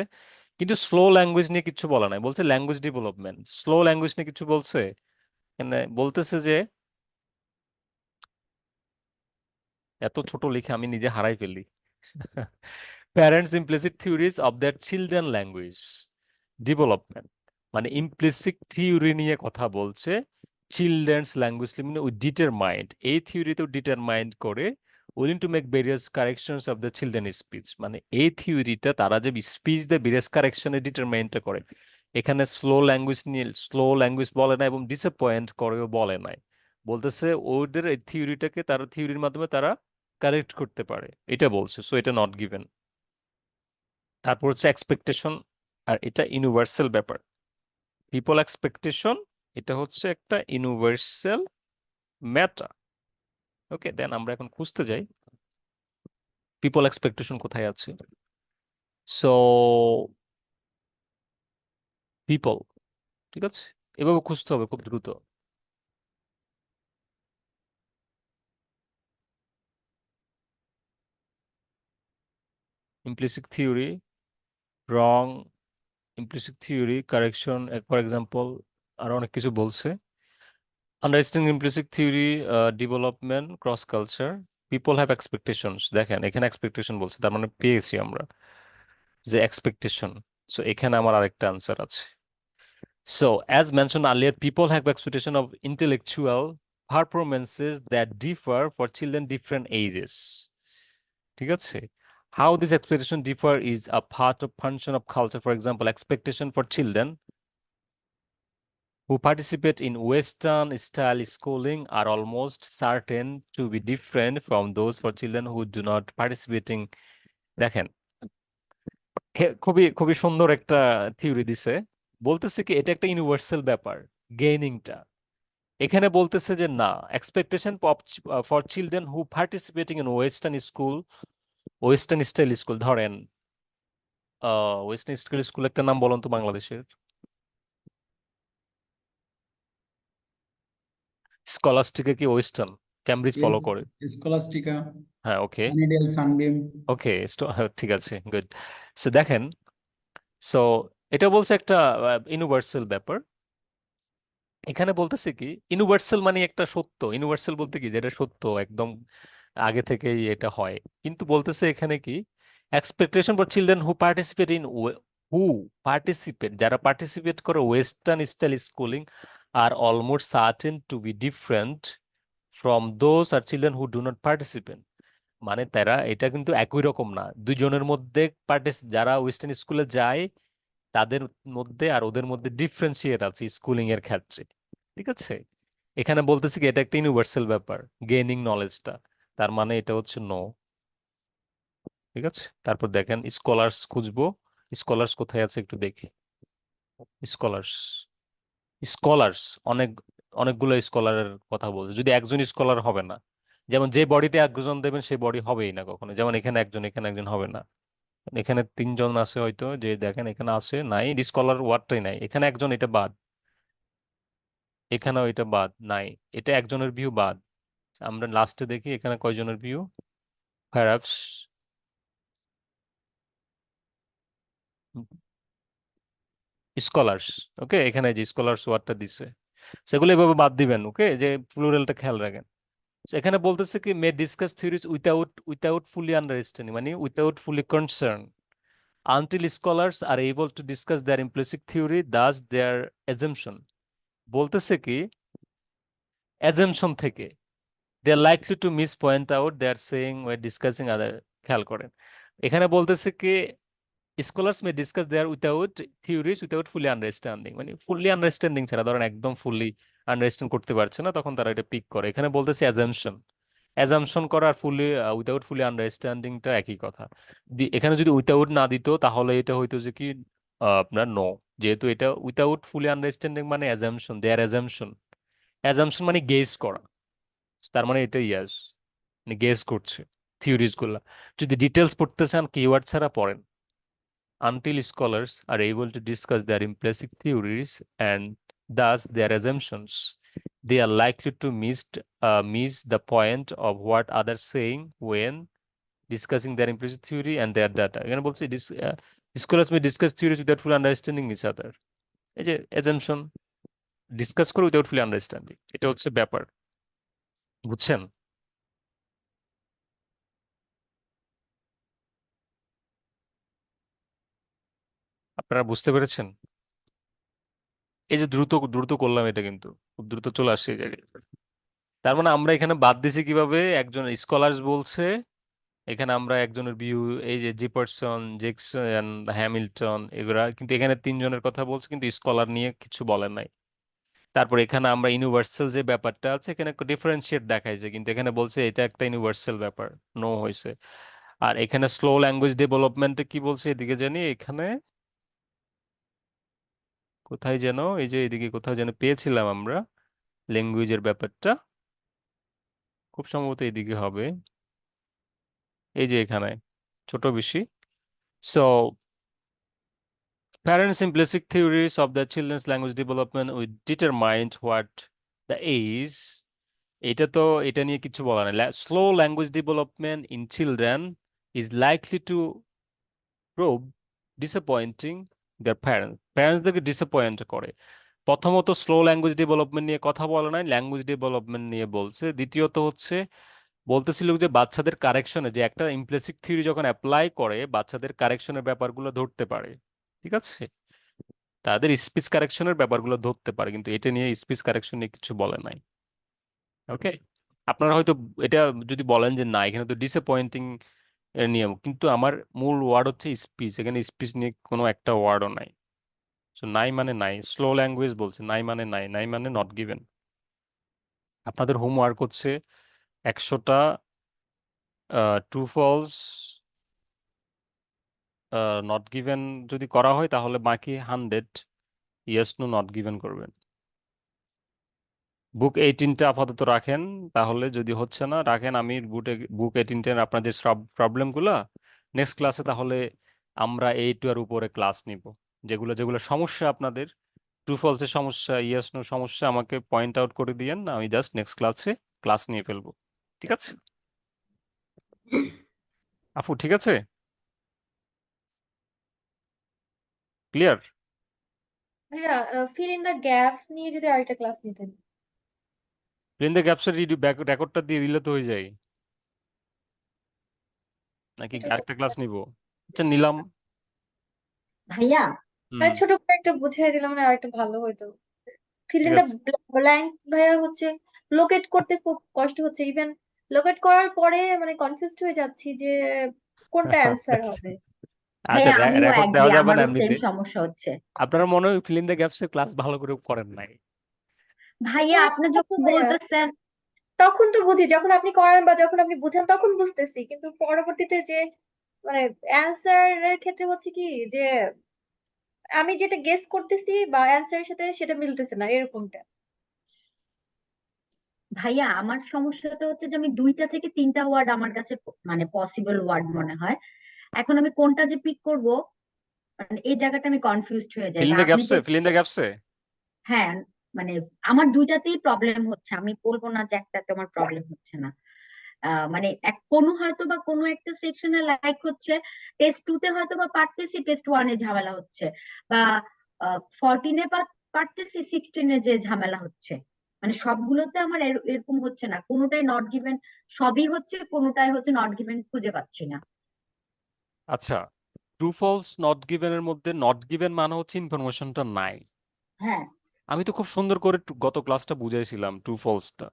Speaker 1: কিন্তু স্লো ল্যাঙ্গুয়েজ নিয়ে কিছু বলা নাই, বলছে ল্যাঙ্গুয়েজ ডেভেলপমেন্ট। স্লো ল্যাঙ্গুয়েজ নিয়ে কিছু বলছে, মানে বলতেছে যে এত ছোট লিখে আমি নিজে হারাই ফেলি। Parents implicit theories of their children language development, মানে ইমপ্লিসিট থিওরি নিয়ে কথা বলছে, চিলড্রেন্স ল্যাঙ্গুয়েজ মানে ওই ডিটারমাইন্ড, এই থিওরিতেও ডিটারমাইন্ড করে willing to make various corrections of the children speech, মানে এই থিওরিটা তারা যে স্পিচ দিয়ে ভেরিয়াস কারেকশনের ডিটারমাইন্ডটা করে। এখানে স্লো ল্যাঙ্গুয়েজ নিয়ে স্লো ল্যাঙ্গুয়েজ বলে না এবং ডিসঅ্যাপয়েন্ট করেও বলে নাই, বলতেছে ওদের এই থিওরিটাকে, তারা থিওরির মাধ্যমে তারা কারেক্ট করতে পারে, এটা বলছে। সো এটা নট গিভেন। তারপর হচ্ছে এক্সপেকটেশন, আর এটা ইউনিভার্সাল ব্যাপার। পিপল এক্সপেকটেশন, এটা হচ্ছে একটা ইউনিভার্সাল ম্যাটার। ওকে, দেন আমরা এখন খুঁজতে যাই পিপল এক্সপেকটেশন কোথায় আছে। সো পিপল, ঠিক আছে, এভাবে খুঁজতে হবে খুব দ্রুত। Implicit theory wrong, implicit theory correction, for example আরো অনেক কিছু বলছে। Understanding implicit theory development cross culture, people have expectations, দেখেন এখানে এক্সপেকটেশন বলছে, তার মানে পেয়েছি আমরা যে এক্সপেকটেশন। সো এখানে আমার আরেকটা আনসার আছে। So as mention earlier, people have expectation of intellectual performances that differ for children different ages. ঠিক আছে, how this expectation differ is a part of function of culture. For example, expectation for children who participate in Western style schooling are almost certain to be different from those for children who do not participating. দেখেন খুবই খুবই সুন্দর একটা theory দিছে, বলতেছে কি এটা একটা ইউনিভার্সাল ব্যাপার গেইনিংটা। এখানে বলতেছে যে না, expectation for children who participating in western school, western style school, ধরেন ওয়েস্টার্ন স্টাইল স্কুল একটা নাম বলুন তো বাংলাদেশের, স্কলাস্টিকা কি ওয়েস্টার্ন? ক্যামব্রিজ ফলো করে।
Speaker 3: স্কলাস্টিকা,
Speaker 1: হ্যাঁ, ওকে
Speaker 3: সানিডেল, সানবিম।
Speaker 1: ওকে, ঠিক আছে, গুড। সো দেখেন, সো এটা বলছে একটা ইউনিভার্সাল ব্যাপার। এখানে বলতেছে কি ইউনিভার্সাল মানে একটা সত্য, ইউনিভার্সাল বলতে কি যেটা সত্য একদম আগে থেকেই এটা হয়। কিন্তু বলতেছে এখানে কি expectation for children who participate, যারা পার্টিসিপেট করে western style schooling are almost certain to be different from those are children who do not participate. মানে তারা এটা কিন্তু একই রকম না, দুইজনের মধ্যে যারা ওয়েস্টার্ন স্কুলে যায় তাদের মধ্যে আর ওদের মধ্যে ডিফারেন্সিয়েট আছে স্কুলিং এর ক্ষেত্রে। ঠিক আছে, এখানে বলতেছি কি এটা একটা ইউনিভার্সাল ব্যাপার গেইনিং নলেজটা, তার মানে এটা হচ্ছে নো। ঠিক আছে, তারপর দেখেন স্কলার্স খুঁজবো, স্কলার্স কোথায় আছে একটু দেখি। স্কলার্স, স্কলার্স অনেক, অনেকগুলো স্কলারের কথা বলছে, যদি একজন স্কলার হবে না, যেমন যে বডিতে একজন দেবেন সেই বডি হবেই না কখনো, যেমন এখানে একজন এখানে একজন হবে না, এখানে তিনজন আছে হয়তো, যে দেখেন এখানে আছে নাই, স্কলার ওয়ার্ডটাই নাই, এখানে একজন এটা বাদ, এখানেও এটা বাদ নাই, এটা একজনের ভিউ বাদ। আমরা লাস্টে দেখি এখানে কয়জনের ভিউ, প্যারাপস স্কলার্স। ওকে, এখানে যে স্কলার্স ওয়ার্ডটা দিছে সেগুলো এভাবে বাদ দিবেন, ওকে, যে প্লুরালটা খেয়াল রাখেন। So, এখানে বলতেছে কি may discuss theories without fully understanding, মানে without fully concern until scholars are able to discuss their implicit theory thus their assumption. বলতেছে কি অ্যাজাম্পশন থেকে they are likely to miss point out they are saying way discussing other. খেয়াল করেন এখানে বলতেছে কি scholars may discuss their without theories without fully understanding, মানে fully understanding ছাড়া, ধরেন একদম ফুললি আন্ডারস্ট্যান্ড করতে পারছে না তখন তারা এটা পিক করে। এখানে বলতেছে অ্যাজাম্পশন, অ্যাজাম্পশন করা আর ফুললি উইথাউট ফুলি আন্ডারস্ট্যান্ডিংটা একই কথা। এখানে যদি উইথাউট না দিত তাহলে এটা হইতো যে কি আপনার নো, যেহেতু এটা উইথাউট ফুলি আন্ডারস্ট্যান্ডিং মানে অ্যাজাম্পশন, দেয়ার অ্যাজাম্পশন, অ্যাজাম্পশন মানে গেজ করা, তার মানে এটা ইয়াস, মানে গেজ করছে থিওরিজ গুলা। যদি ডিটেলস পড়তে চান কিওয়ার্ড ছাড়া পড়েন। Until scholars are able to discuss their implicit theories and thus their assumptions, they are likely to miss the point of what others saying when discussing their implicit theory and their data. এখানে বলছে scholars may discuss theories without fully understanding each other. এই যে assumption discuss করে without ফুলি understanding, এটা হচ্ছে ব্যাপার, বুঝছেন? আপনারা বুঝতে পেরেছেন? এই যে দ্রুত দ্রুত করলাম এটা, কিন্তু খুব দ্রুত চলে আসছে এই জায়গায়। তার মানে আমরা এখানে বাদ দিছি কিভাবে, একজন স্কলার্স বলছে, এখানে আমরা একজনের ভিউ, এই যে জেফারসন, জ্যাকসন, হ্যামিল্টন, এগুলা কিন্তু এখানে তিনজনের কথা বলছে, কিন্তু স্কলার নিয়ে কিছু বলেন নাই। তারপর এখানে আমরা ইউনিভার্সাল যে ব্যাপারটা আছে এখানে ডিফারেন্সিয়েট দেখাইছে, কিন্তু এখানে বলছে এটা একটা ইউনিভার্সাল ব্যাপার, নো হয়েছে। আর এখানে স্লো ল্যাঙ্গুয়েজ ডেভেলপমেন্টে কি বলছে এদিকে জানি, এখানে কোথায় যেন, এই যে এদিকে কোথাও যেন পেয়েছিলাম আমরা ল্যাঙ্গুয়েজের ব্যাপারটা, খুব সম্ভবত এদিকে হবে, এই যে এখানে ছোট বেশি। So parents' implicit theories of their children's language development will determine what the age, এটা তো এটা নিয়ে কিছু বলা নাই। Slow language development in children is likely to prove disappointing their প্যারেন্টসদেরকে ডিসঅ্যাপয়েন্ট করে। প্রথমত স্লো ল্যাঙ্গুয়েজ ডেভেলপমেন্ট নিয়ে কথা বলা নাই, ল্যাঙ্গুয়েজ ডেভেলপমেন্ট নিয়ে বলছে। দ্বিতীয়ত হচ্ছে বলতেছিল যে বাচ্চাদের কারেকশনে, যে একটা ইমপ্লিসিট থিওরি যখন অ্যাপ্লাই করে বাচ্চাদের কারেকশনের ব্যাপারগুলো ধরতে পারে, ঠিক আছে, তাদের স্পিচ কারেকশনের ব্যাপারগুলো ধরতে পারে, কিন্তু এটা নিয়ে স্পিচ কারেকশন নিয়ে কিছু বলে নাই। ওকে, আপনারা হয়তো এটা যদি বলেন যে না এখানে তো ডিসঅ্যাপয়েন্টিং এর নিয়ম, কিন্তু আমার মূল ওয়ার্ড হচ্ছে স্পিচ, এখানে স্পিচ নিয়ে কোনো একটা ওয়ার্ডও নাই। সো নাই মানে নাই, স্লো ল্যাঙ্গুয়েজ বলছে, নাই মানে নাই, নাই মানে নট গিভেন। আপনাদের হোমওয়ার্ক হচ্ছে 100টা ট্রু ফলস নট গিভেন যদি করা হয় তাহলে বাকি 100 ইয়েস নো নট গিভেন করবেন। বুক 18টা আপাতত রাখেন, তাহলে যদি হচ্ছে না রাখেন, আমি বুক 18 আপনাদের সব প্রবলেমগুলো নেক্সট ক্লাসে, তাহলে আমরা এই টু এর উপরে ক্লাস নিব, যেগুলো যেগুলো সমস্যা আপনাদের, ট্রু ফলসের সমস্যা, ইয়েস নো সমস্যা আমাকে পয়েন্ট আউট করে দিয়েন, আমি জাস্ট নেক্সট ক্লাসে ক্লাস নিয়ে ফেলবো। ঠিক আছে আফু, ঠিক আছে, ক্লিয়ার?
Speaker 6: ভাইয়া ফিল ইন দ্য গ্যাপস নিয়ে যদি আরেকটা ক্লাস নিতেন।
Speaker 1: ফিল ইন দ্য গ্যাপসের রেকর্ডটা দিয়ে দিলে তো হয়ে যায়, নাকি আরেকটা ক্লাস নিব? আচ্ছা নিলাম।
Speaker 7: ভাইয়া
Speaker 6: মানে
Speaker 1: হুম,
Speaker 6: ছোট করে একটা বুঝিয়ে দিলাম না আরেকটা ভালো হতো। ফিল
Speaker 1: ঠিক
Speaker 6: ইন দ্য
Speaker 1: আছে।
Speaker 6: ব্ল্যাঙ্ক ভাইয়া হচ্ছে লোকেট করতে খুব কষ্ট হচ্ছে, ইভেন লোকেট করার পরে মানে কনফিউজড হয়ে যাচ্ছি যে কোনটা
Speaker 1: আচ্ছা
Speaker 6: অ্যান্সার
Speaker 1: আচ্ছা
Speaker 6: হবে।
Speaker 1: আচ্ছা,
Speaker 7: ভাইয়া আমিও
Speaker 1: রেকর্ড
Speaker 7: অ্যাগ্রি,
Speaker 1: দেওয়া যাবে না
Speaker 7: আমারও সেম
Speaker 1: এমনিতে।
Speaker 7: সমস্যা হচ্ছে।
Speaker 1: আপনারা মনে হয় ফিল ইন দ্য গ্যাপসের ক্লাস ভালো করে করেন নাই।
Speaker 7: ভাইয়া
Speaker 6: করি
Speaker 7: আপনি
Speaker 6: না তো
Speaker 7: যখন
Speaker 6: ভাইয়া,
Speaker 7: বলতেছেন,
Speaker 6: তখন তো বুঝি, যখন আপনি করান বা যখন আপনি বুঝান তখন বুঝতেছি, কিন্তু পরবর্তীতে যে মানে অ্যান্সারের ক্ষেত্রে হচ্ছে কি যে আমি যেটা গেস করতেছি বা অ্যান্সারের সাথে সেটা মিলতেছে না এরকমটা।
Speaker 7: ভাইয়া আমার সমস্যাটা হচ্ছে যে আমি 2টা থেকে 3টা ওয়ার্ড আমার কাছে মানে পসিবল ওয়ার্ড মনে হয়। এখন আমি কোনটা যে পিক করব, মানে এই জায়গাটা আমি কনফিউজড হয়ে যাই
Speaker 1: ফিল ইন
Speaker 7: যে
Speaker 1: দ্য
Speaker 7: আপনি
Speaker 1: গ্যাপসে,
Speaker 7: যে,
Speaker 1: ফিল ইন দ্য গ্যাপসে
Speaker 7: হ্যাঁ, মানে আমার 2টাতেই প্রবলেম হচ্ছে, আমি বলবো না যে একটাতে আমার প্রবলেম হচ্ছে না। মানে কোনো হয়তো বা কোনো একটা সেকশনে লাইক হচ্ছে, টেস্ট 2তে হয়তো বা পারতেছি, টেস্ট 1-এ ঝামেলা হচ্ছে, বা 14-এ পারতেছি, 16-এ যে ঝামেলা হচ্ছে। মানে সবগুলোতে আমার এরকম হচ্ছে না, কোনোটাই নট গিভেন, সবই হচ্ছে, কোনোটাই হচ্ছে নট গিভেন খুঁজে পাচ্ছি না।
Speaker 1: আচ্ছা, ট্রু ফলস নট গিভেন এর মধ্যে নট গিভেন মানে হচ্ছে ইনফরমেশনটা নাই।
Speaker 7: হ্যাঁ
Speaker 1: আমি তো খুব সুন্দর করে গত ক্লাসটা বুঝাইছিলাম ট্রু ফলসটা।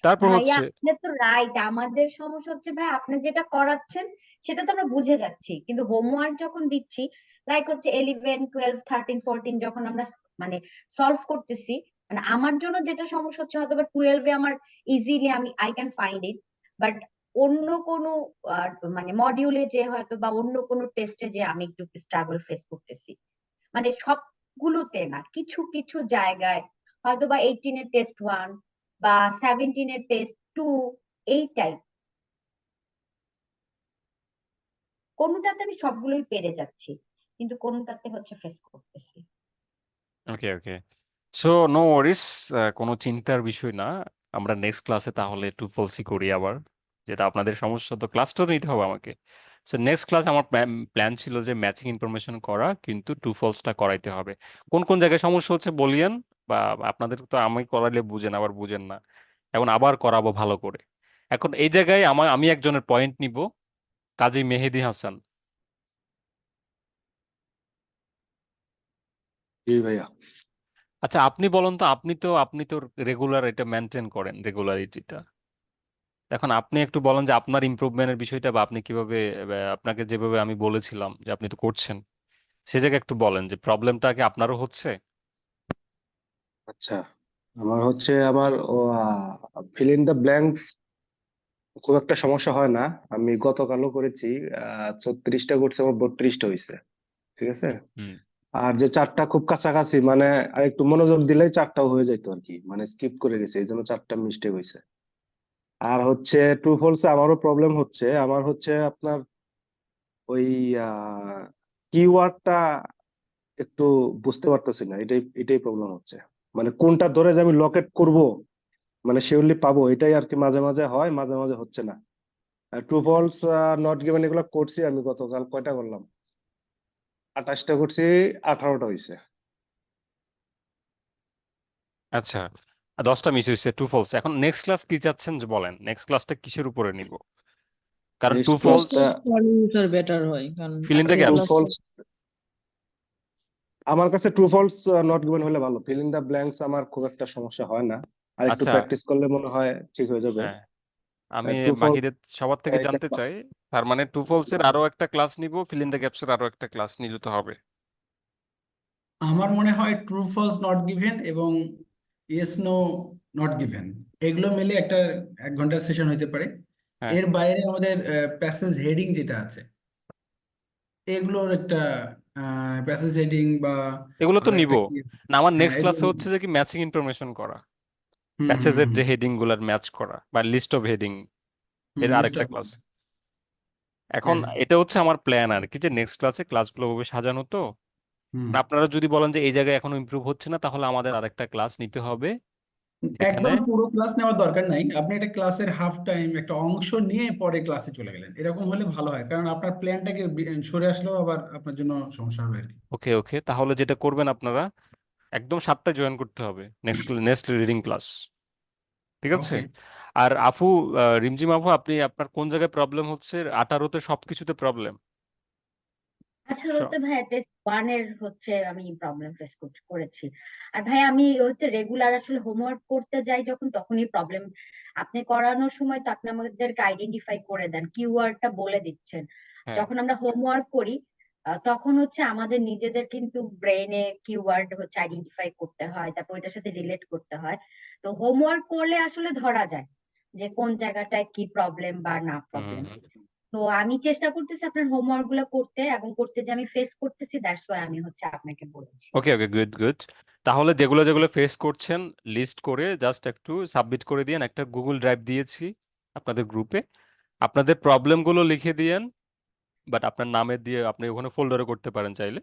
Speaker 1: তারপর
Speaker 7: ভাইয়া
Speaker 1: হচ্ছে
Speaker 7: আপনি তো রাইট, আমাদের সমস্যা হচ্ছে ভাই আপনি যেটা করাচ্ছেন সেটা তো আমরা বুঝে যাচ্ছি, কিন্তু হোমওয়ার্ক যখন দিচ্ছি, লাইক হচ্ছে 11, 12, 13, 14 যখন আমরা মানে সলভ করতেছি, মানে আমার জন্য যেটা সমস্যা হচ্ছে হয়তো বা 12-এ আমার ইজিলি আমি I can find it, but অন্য কোনো মানে মডিউলে যে হয়তো বা অন্য কোনো টেস্টে যে আমি একটু স্ট্রাগল ফেস করতেছি, মানে সবগুলোতে না, কিছু কিছু জায়গায় হয়তো বা 18-এর টেস্ট 1 বা 17-এর টেস্ট 2, এইটাই কোনোটাতে আমি সবগুলোই পেরে যাচ্ছি, কিন্তু কোনোটাতে হচ্ছে ফেস করতেছি।
Speaker 1: ওকে ওকে, সো নো ওয়ারিস, কোনো চিন্তার বিষয় না। আমরা নেক্সট ক্লাসে তাহলে ট্রু ফলসই করি আবার, যেটা আপনাদের সমস্যা, তো ক্লাসটা নিতে হবে আমাকে। সো নেক্সট ক্লাস আমার প্ল্যান ছিল যে ম্যাচিং ইনফরমেশন করা, কিন্তু ট্রু ফলসটা করাইতে হবে। কোন কোন জায়গায় সমস্যা হচ্ছে বলিয়েন, বা আপনাদের তো আমি করাইলে বুঝেন আবার বুঝেন না, এখন আবার করাবো ভালো করে। এখন এই জায়গায় আমি একজনের পয়েন্ট নিব, কাজী মেহেদী হাসান।
Speaker 8: জি ভাইয়া।
Speaker 1: আচ্ছা আপনি বলুন তো, আপনি তো রেগুলার এটা মেনটেন করেন, রেগুলারিটিটা। এখন আপনি একটু বলেন যে আপনার ইমপ্রুভমেন্টের বিষয়টা, বা আপনি কিভাবে, আপনাকে যেভাবে আমি বলেছিলাম যে আপনি তো করছেন, সে জায়গায় একটু বলেন যে প্রবলেমটা কি আপনারও হচ্ছে।
Speaker 8: আচ্ছা, আমার হচ্ছে আমার ফিল ইন দ্য ব্ল্যাঙ্কস খুব একটা সমস্যা হয় না। আমি গতকালও করেছি, 36টা করছে, আমার 32টা হয়েছে। ঠিক আছে।
Speaker 1: হুম হুম।
Speaker 8: আর যে 4টা খুব কাছাকাছি, মানে আর একটু মনোযোগ দিলেই 4টাও হয়ে যেত আর কি, মানে স্কিপ করে গেছে, এই জন্য 4টা মিস্টেক হয়েছে। আর হচ্ছে ট্রু ফলসে আমারও প্রবলেম হচ্ছে, আমার হচ্ছে আপনার ওই কিওয়ার্ডটা একটু বুঝতে পারতেছি না, এটাই এটাই প্রবলেম হচ্ছে। মানে কোনটা ধরে যে আমি লকেট করব, মানে শিওরলি পাবো, এটাই আর কি মাঝে মাঝে হয়, মাঝে মাঝে হচ্ছে না। ট্রু ফলস নট গিভেন এগুলো করছি আমি, গতকাল কয়টা করলাম, 28টা করছি, 18টা হয়েছে।
Speaker 1: আচ্ছা, 10টা মিস হয়েছে ট্রু ফলস। এখন নেক্সট ক্লাস কি চাচ্ছেন যে বলেন, নেক্সট ক্লাসটা কিসের উপরে নিব? কারণ ট্রু
Speaker 8: নেক্সট
Speaker 1: ফলস,
Speaker 8: ক্লাসটা
Speaker 9: ফলস বেটার হয়, কারণ
Speaker 1: fill in the
Speaker 8: true
Speaker 1: gaps.
Speaker 8: False আমার কাছে ট্রু ফলস নট গিভেন হলে ভালো, ফিল ইন দা ব্ল্যাঙ্কস আমার খুব একটা সমস্যা হয় না, আর একটু
Speaker 1: আচ্ছা,
Speaker 8: প্র্যাকটিস করলে মনে হয় ঠিক হয়ে যাবে।
Speaker 1: হ্যাঁ, আমি
Speaker 8: ট্রু ফলস
Speaker 1: বাকিদের সবার থেকে জানতে চাই, তার মানে ট্রু ফলস এর আরো একটা ক্লাস নিব, ফিল ইন দ্য গ্যাপস এর আরো একটা ক্লাস নিলে তো হবে।
Speaker 3: আমার মনে হয় ট্রু ফলস নট গিভেন এবং ইয়েস নো নট গিভেন, এগুলো মিলে একটা 1 ঘন্টার সেশন হতে পারে।
Speaker 1: হ্যাঁ,
Speaker 3: এর বাইরে আমাদের প্যাসেজ হেডিং যেটা আছে, এগুলোর একটা প্যাসেজ হেডিং বা
Speaker 1: এগুলো তো নিব
Speaker 3: একটা কি,
Speaker 1: না। আমার
Speaker 3: হ্যাঁ
Speaker 1: নেক্সট
Speaker 3: এগুলো,
Speaker 1: ক্লাসে হচ্ছে যে কি ম্যাচিং ইনফরমেশন করা,
Speaker 3: হুম হুম
Speaker 1: প্যাসেজের
Speaker 3: হুম
Speaker 1: যে হেডিং গুলার ম্যাচ করা, বা লিস্ট অফ হেডিং,
Speaker 3: হুম,
Speaker 1: এর
Speaker 3: লিস্ট
Speaker 1: আরেকটা
Speaker 3: অফ,
Speaker 1: ক্লাস। এখন
Speaker 3: ইয়েস,
Speaker 1: এটা হচ্ছে আমার প্ল্যান আর কি, যে নেক্সট ক্লাসে ক্লাসগুলো ভাবে সাজানো তো।
Speaker 3: হুম
Speaker 1: আপনারা যদি বলেন যে এই জায়গায় এখনো ইমপ্রুভ হচ্ছে না, তাহলে আমাদের আরেকটা ক্লাস নিতে হবে এখানে
Speaker 3: একদম পুরো ক্লাস নেওয়ার দরকার নাই, আপনি একটা ক্লাসের হাফ টাইম একটা অংশ নিয়ে পরে ক্লাসে চলে গেলেন, এরকম হলে ভালো হয়, কারণ আপনার প্ল্যানটাকে সরে আসলেও আবার আপনার জন্য সমস্যা হবে আর কি।
Speaker 1: ওকে ওকে, তাহলে যেটা করবেন আপনারা একদম 7টায় জয়েন করতে হবে নেক্সট রিডিং ক্লাস, ঠিক আছে?
Speaker 3: ওকে।
Speaker 1: আর আফু, রিমঝিম আফু, আপনি আপনার কোন জায়গায় প্রবলেম হচ্ছে? 18তে সবকিছুতে প্রবলেম?
Speaker 7: আসলে ভাই টেস্ট ওয়ান এর হচ্ছে আমি প্রবলেম ফেস করেছি। আর ভাই আমি হচ্ছে রেগুলার আসলে হোমওয়ার্ক করতে যাই যখন, তখনই প্রবলেম। আপনি করানোর সময় তো আপনি আমাদেরকে আইডেন্টিফাই করে দেন, কিওয়ার্ডটা বলে দিচ্ছেন।
Speaker 1: হ্যাঁ,
Speaker 7: যখন আমরা হোমওয়ার্ক করি তখন হচ্ছে আমাদের নিজেদের কিন্তু ব্রেনে কিওয়ার্ড হচ্ছে আইডেন্টিফাই করতে হয়, তারপর এটার সাথে রিলেট করতে হয়। তো হোমওয়ার্ক করলে আসলে ধরা যায় যে কোন জায়গাটায় কি প্রবলেম বা না প্রবলেম। তো আমি চেষ্টা করতেছি আপনার হোমওয়ার্ক গুলো করতে, এবং করতে যে আমি ফেস করতেছি, দ্যাটস ওয়াই আমি হচ্ছে আপনাকে বলেছি।
Speaker 1: ওকে ওকে, গুড গুড। তাহলে যেগুলো যেগুলো ফেস করছেন লিস্ট করে জাস্ট একটু সাবমিট করে দিয়েন। একটা গুগল ড্রাইভ দিয়েছি আপনাদের গ্রুপে, আপনাদের প্রবলেমগুলো লিখে দিয়েন, বাট আপনার নামে দিয়ে আপনি ওখানে ফোল্ডারে করতে পারেন চাইলে,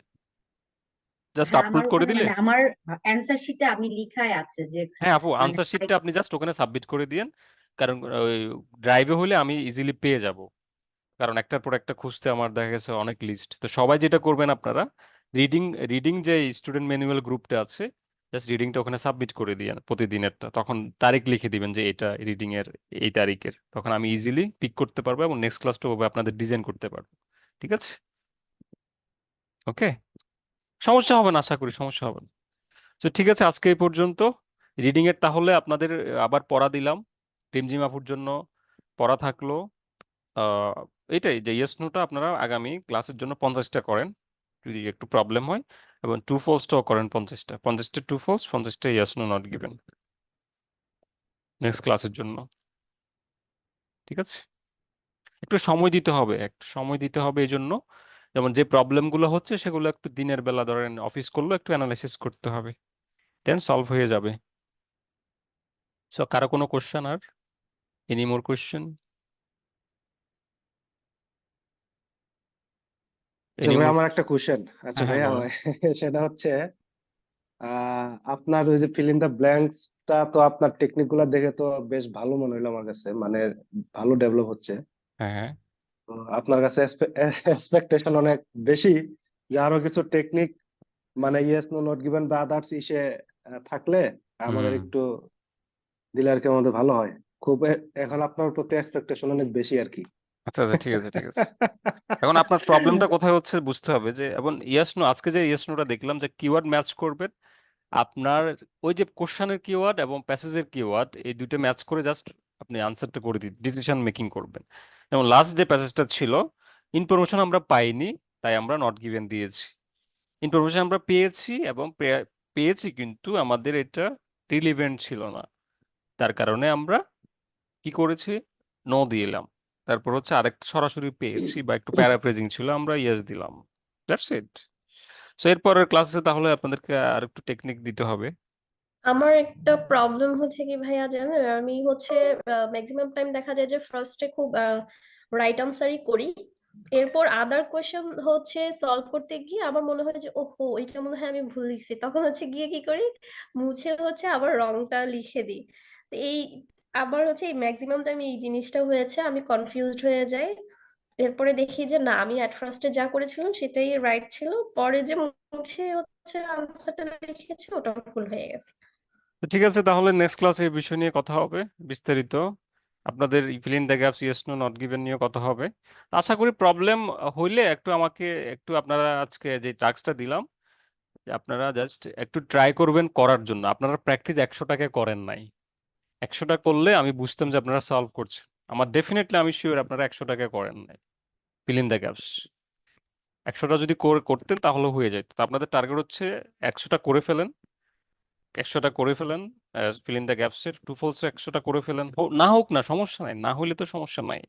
Speaker 1: জাস্ট
Speaker 7: হ্যাঁ, আমার
Speaker 1: আপলোড করে
Speaker 7: ওখানে
Speaker 1: দিলে।
Speaker 7: মানে আমার অ্যান্সার শিটে আমি লিখাই আছে যে
Speaker 1: হ্যাঁ আপু,
Speaker 7: মানে
Speaker 1: আনসার শিটটা আপনি জাস্ট ওখানে সাবমিট করে দিয়েন, কারণ ওই ড্রাইভে হলে আমি ইজিলি পেয়ে যাব, কারণ একটার পর একটা খুঁজতে আমার দেখা গেছে অনেক লিস্ট। তো সবাই যেটা করবেন আপনারা, রিডিং রিডিং যে স্টুডেন্ট ম্যানুয়াল গ্রুপটা আছে, জাস্ট রিডিংটা ওখানে সাবমিট করে দিয়েন প্রতিদিনেরটা, তখন তারিখ লিখে দিবেন যে এটা রিডিং এর এই তারিখের, তখন আমি ইজিলি পিক করতে পারবো এবং নেক্সট ক্লাসটা ওভাবে আপনাদের ডিজাইন করতে পারবো। ঠিক আছে? ওকে, সমস্যা হবে না, আশা করি সমস্যা হবে না। তো ঠিক আছে, আজকে এই পর্যন্ত রিডিং এর। তাহলে আপনাদের আবার পড়া দিলাম, টিমজিম আপুর জন্য পড়া থাকলো। আহ এটাই যে ইয়েস নোটা আপনারা আগামী ক্লাসের জন্য 50টা করেন যদি একটু প্রবলেম হয়, এবং ট্রু ফলসটাও করেন 50টা, 50টা ট্রু ফলস, 50টা yes no not given next ক্লাসের জন্য। ঠিক আছে? একটু সময় দিতে হবে, একটু সময় দিতে হবে এই জন্য, যেমন যে প্রবলেমগুলো হচ্ছে সেগুলো একটু দিনের বেলা ধরেন অফিস করলেও একটু অ্যানালাইসিস করতে হবে, দেন সলভ হয়ে যাবে। সো কারো কোনো কোশ্চেন? আর এনি মোর কোশ্চেন?
Speaker 8: আচ্ছা
Speaker 1: এনি
Speaker 8: ভাই,
Speaker 1: মোর?
Speaker 8: আমার একটা কোশ্চেন। আচ্ছা
Speaker 1: হ্যাঁ হ্যাঁ,
Speaker 8: ভাইয়া,
Speaker 1: বলেন।
Speaker 8: সেটা হচ্ছে আপনার ওই যে ফিল ইন দ্য ব্ল্যাঙ্কসটা, তো আপনার টেকনিক গুলা দেখে তো বেশ ভালো মনে হলো আমার কাছে, মানে ভালো ডেভেলপ হচ্ছে।
Speaker 1: হ্যাঁ হ্যাঁ।
Speaker 8: তো আপনার কাছে এক্সপেকটেশন অনেক বেশি, যে আরো কিছু টেকনিক মানে ইয়েস নো নট গিভেন বা আদার্স ইসে থাকলে আমাদের
Speaker 1: হুম।
Speaker 8: একটু দিলে আর কি আমাদের ভালো হয়। খুব এখন আপনার প্রতি এক্সপেকটেশন অনেক বেশি আর কি।
Speaker 1: আচ্ছা আচ্ছা, ঠিক আছে ঠিক আছে। এখন আপনার প্রবলেমটা কোথায় হচ্ছে বুঝতে হবে, যে এবং ইয়েস নো, আজকে যে ইয়েস নোটা দেখলাম যে কিওয়ার্ড ম্যাচ করবেন আপনার, ওই যে কোশ্চেনের কিওয়ার্ড এবং প্যাসেজের কিওয়ার্ড, এই দুটো ম্যাচ করে জাস্ট আপনি আনসারটা করে দিন, ডিসিশন মেকিং করবেন। যেমন লাস্ট যে প্যাসেজটা ছিল, ইনফরমেশন আমরা পাইনি তাই আমরা নট গিভেন দিয়েছি, ইনফরমেশন আমরা পেয়েছি এবং পেয়েছি কিন্তু আমাদের এটা রিলিভেন্ট ছিল না, তার কারণে আমরা কি করেছি, নো দিলাম। তারপর হচ্ছে আরেকটা সরাসরি পেয়েছি বা একটু প্যারাফ্রেজিং ছিল, আমরা ইয়েস দিলাম। That's it. সো এরপরের ক্লাসে তাহলে আপনাদেরকে আর একটু টেকনিক দিতে হবে।
Speaker 4: আমার একটা প্রবলেম হচ্ছে কি ভাইয়া জানেন, আমি হচ্ছে ম্যাক্সিমাম টাইম দেখা যায় যে ফার্স্টে খুব রাইট আনসারই করি, এরপর আদার কোয়েশ্চেন হচ্ছে সলভ করতে গিয়ে আমার মনে হয় যে ওহো এটা মনে হয় আমি ভুল লিখছি, তখন হচ্ছে গিয়ে কি করি, মুছে হচ্ছে আবার রংটা লিখে দিই। তো এই আবার হচ্ছে এই ম্যাক্সিমাম টাইম এই জিনিসটা হয়েছে, আমি কনফিউজড হয়ে যাই। এরপরে দেখি যে না, আমি অ্যাট ফার্স্টে যা করেছিলাম সেটাই রাইট ছিল, পরে যে মুছে হচ্ছে আনসারটা লিখেছি ওটা ভুল হয়ে গেছে।
Speaker 1: তো ঠিক আছে, তাহলে নেক্সট ক্লাসে এই বিষয় নিয়ে কথা হবে বিস্তারিত, আপনাদের fill in the gaps yes no not given নিয়ে কথা হবে। আশা করি প্রবলেম হইলে একটু আমাকে একটু, আপনারা আজকে যে টাস্কটা দিলাম, যে আপনারা জাস্ট একটু ট্রাই করবেন করার জন্য, আপনারা প্র্যাকটিস 100টাকে করেন নাই, 100টা করলে আমি বুঝতাম যে আপনারা সলভ করছেন। আমার ডেফিনেটলি আমি শিওর আপনারা 100টাকে করেন নাই ফিল ইন দ্য গ্যাপস। 100টা যদি করতেন তাহলে হয়ে যেত। তো আপনাদের টার্গেট হচ্ছে 100টা করে ফেলেন, 100টা করে ফেলেন, ফিল ইন দ্য গ্যাপস এর টু ফলস 100টা করে ফেলেন, না হোক না সমস্যা নাই, না হইলে তো সমস্যা নাই।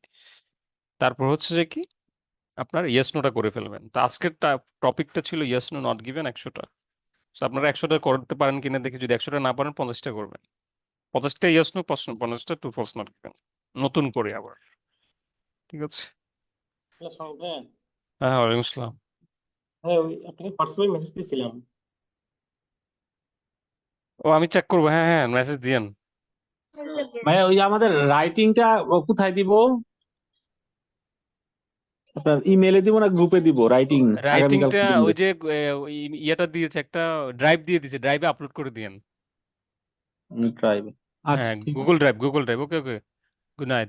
Speaker 1: তারপর হচ্ছে যে কি, আপনার ইয়েস নোটা করে ফেলবেন। তো আজকের টপিকটা ছিল ইয়েস নো নট গিভেন 100টা। তো আপনারা 100টা করতে পারেন কিনা দেখি, যদি 100টা না পারেন 50টা করবেন, 50টা ইয়েস নো, 50টা টু ফলস নট গিভেন, নতুন করে আবার। ঠিক আছে?
Speaker 10: ভাইয়া,
Speaker 1: হ্যাঁ, ওয়ালাইকুম আসসালাম।
Speaker 10: হ্যাঁ ওই আপনাকে হোয়াটসঅ্যাপে মেসেজ দিয়েছিলাম।
Speaker 1: ও আমি চেক করবো, হ্যাঁ হ্যাঁ, মেসেজ দিয়েন।
Speaker 5: ভাইয়া ওই যে আমাদের রাইটিংটা কোথায় দিব? আপনার ইমেলে দিব না গ্রুপে দিব রাইটিং আগামীকাল
Speaker 1: রাইটিংটা ওই যে ওই ইয়েটা দিয়েছে, একটা ড্রাইভ দিয়ে দিয়েছে, ড্রাইভে আপলোড করে দিয়েন।
Speaker 5: ট্রাই। আচ্ছা
Speaker 1: হ্যাঁ,
Speaker 5: ঠিক আছে।
Speaker 1: Google drive. Okay okay, good night.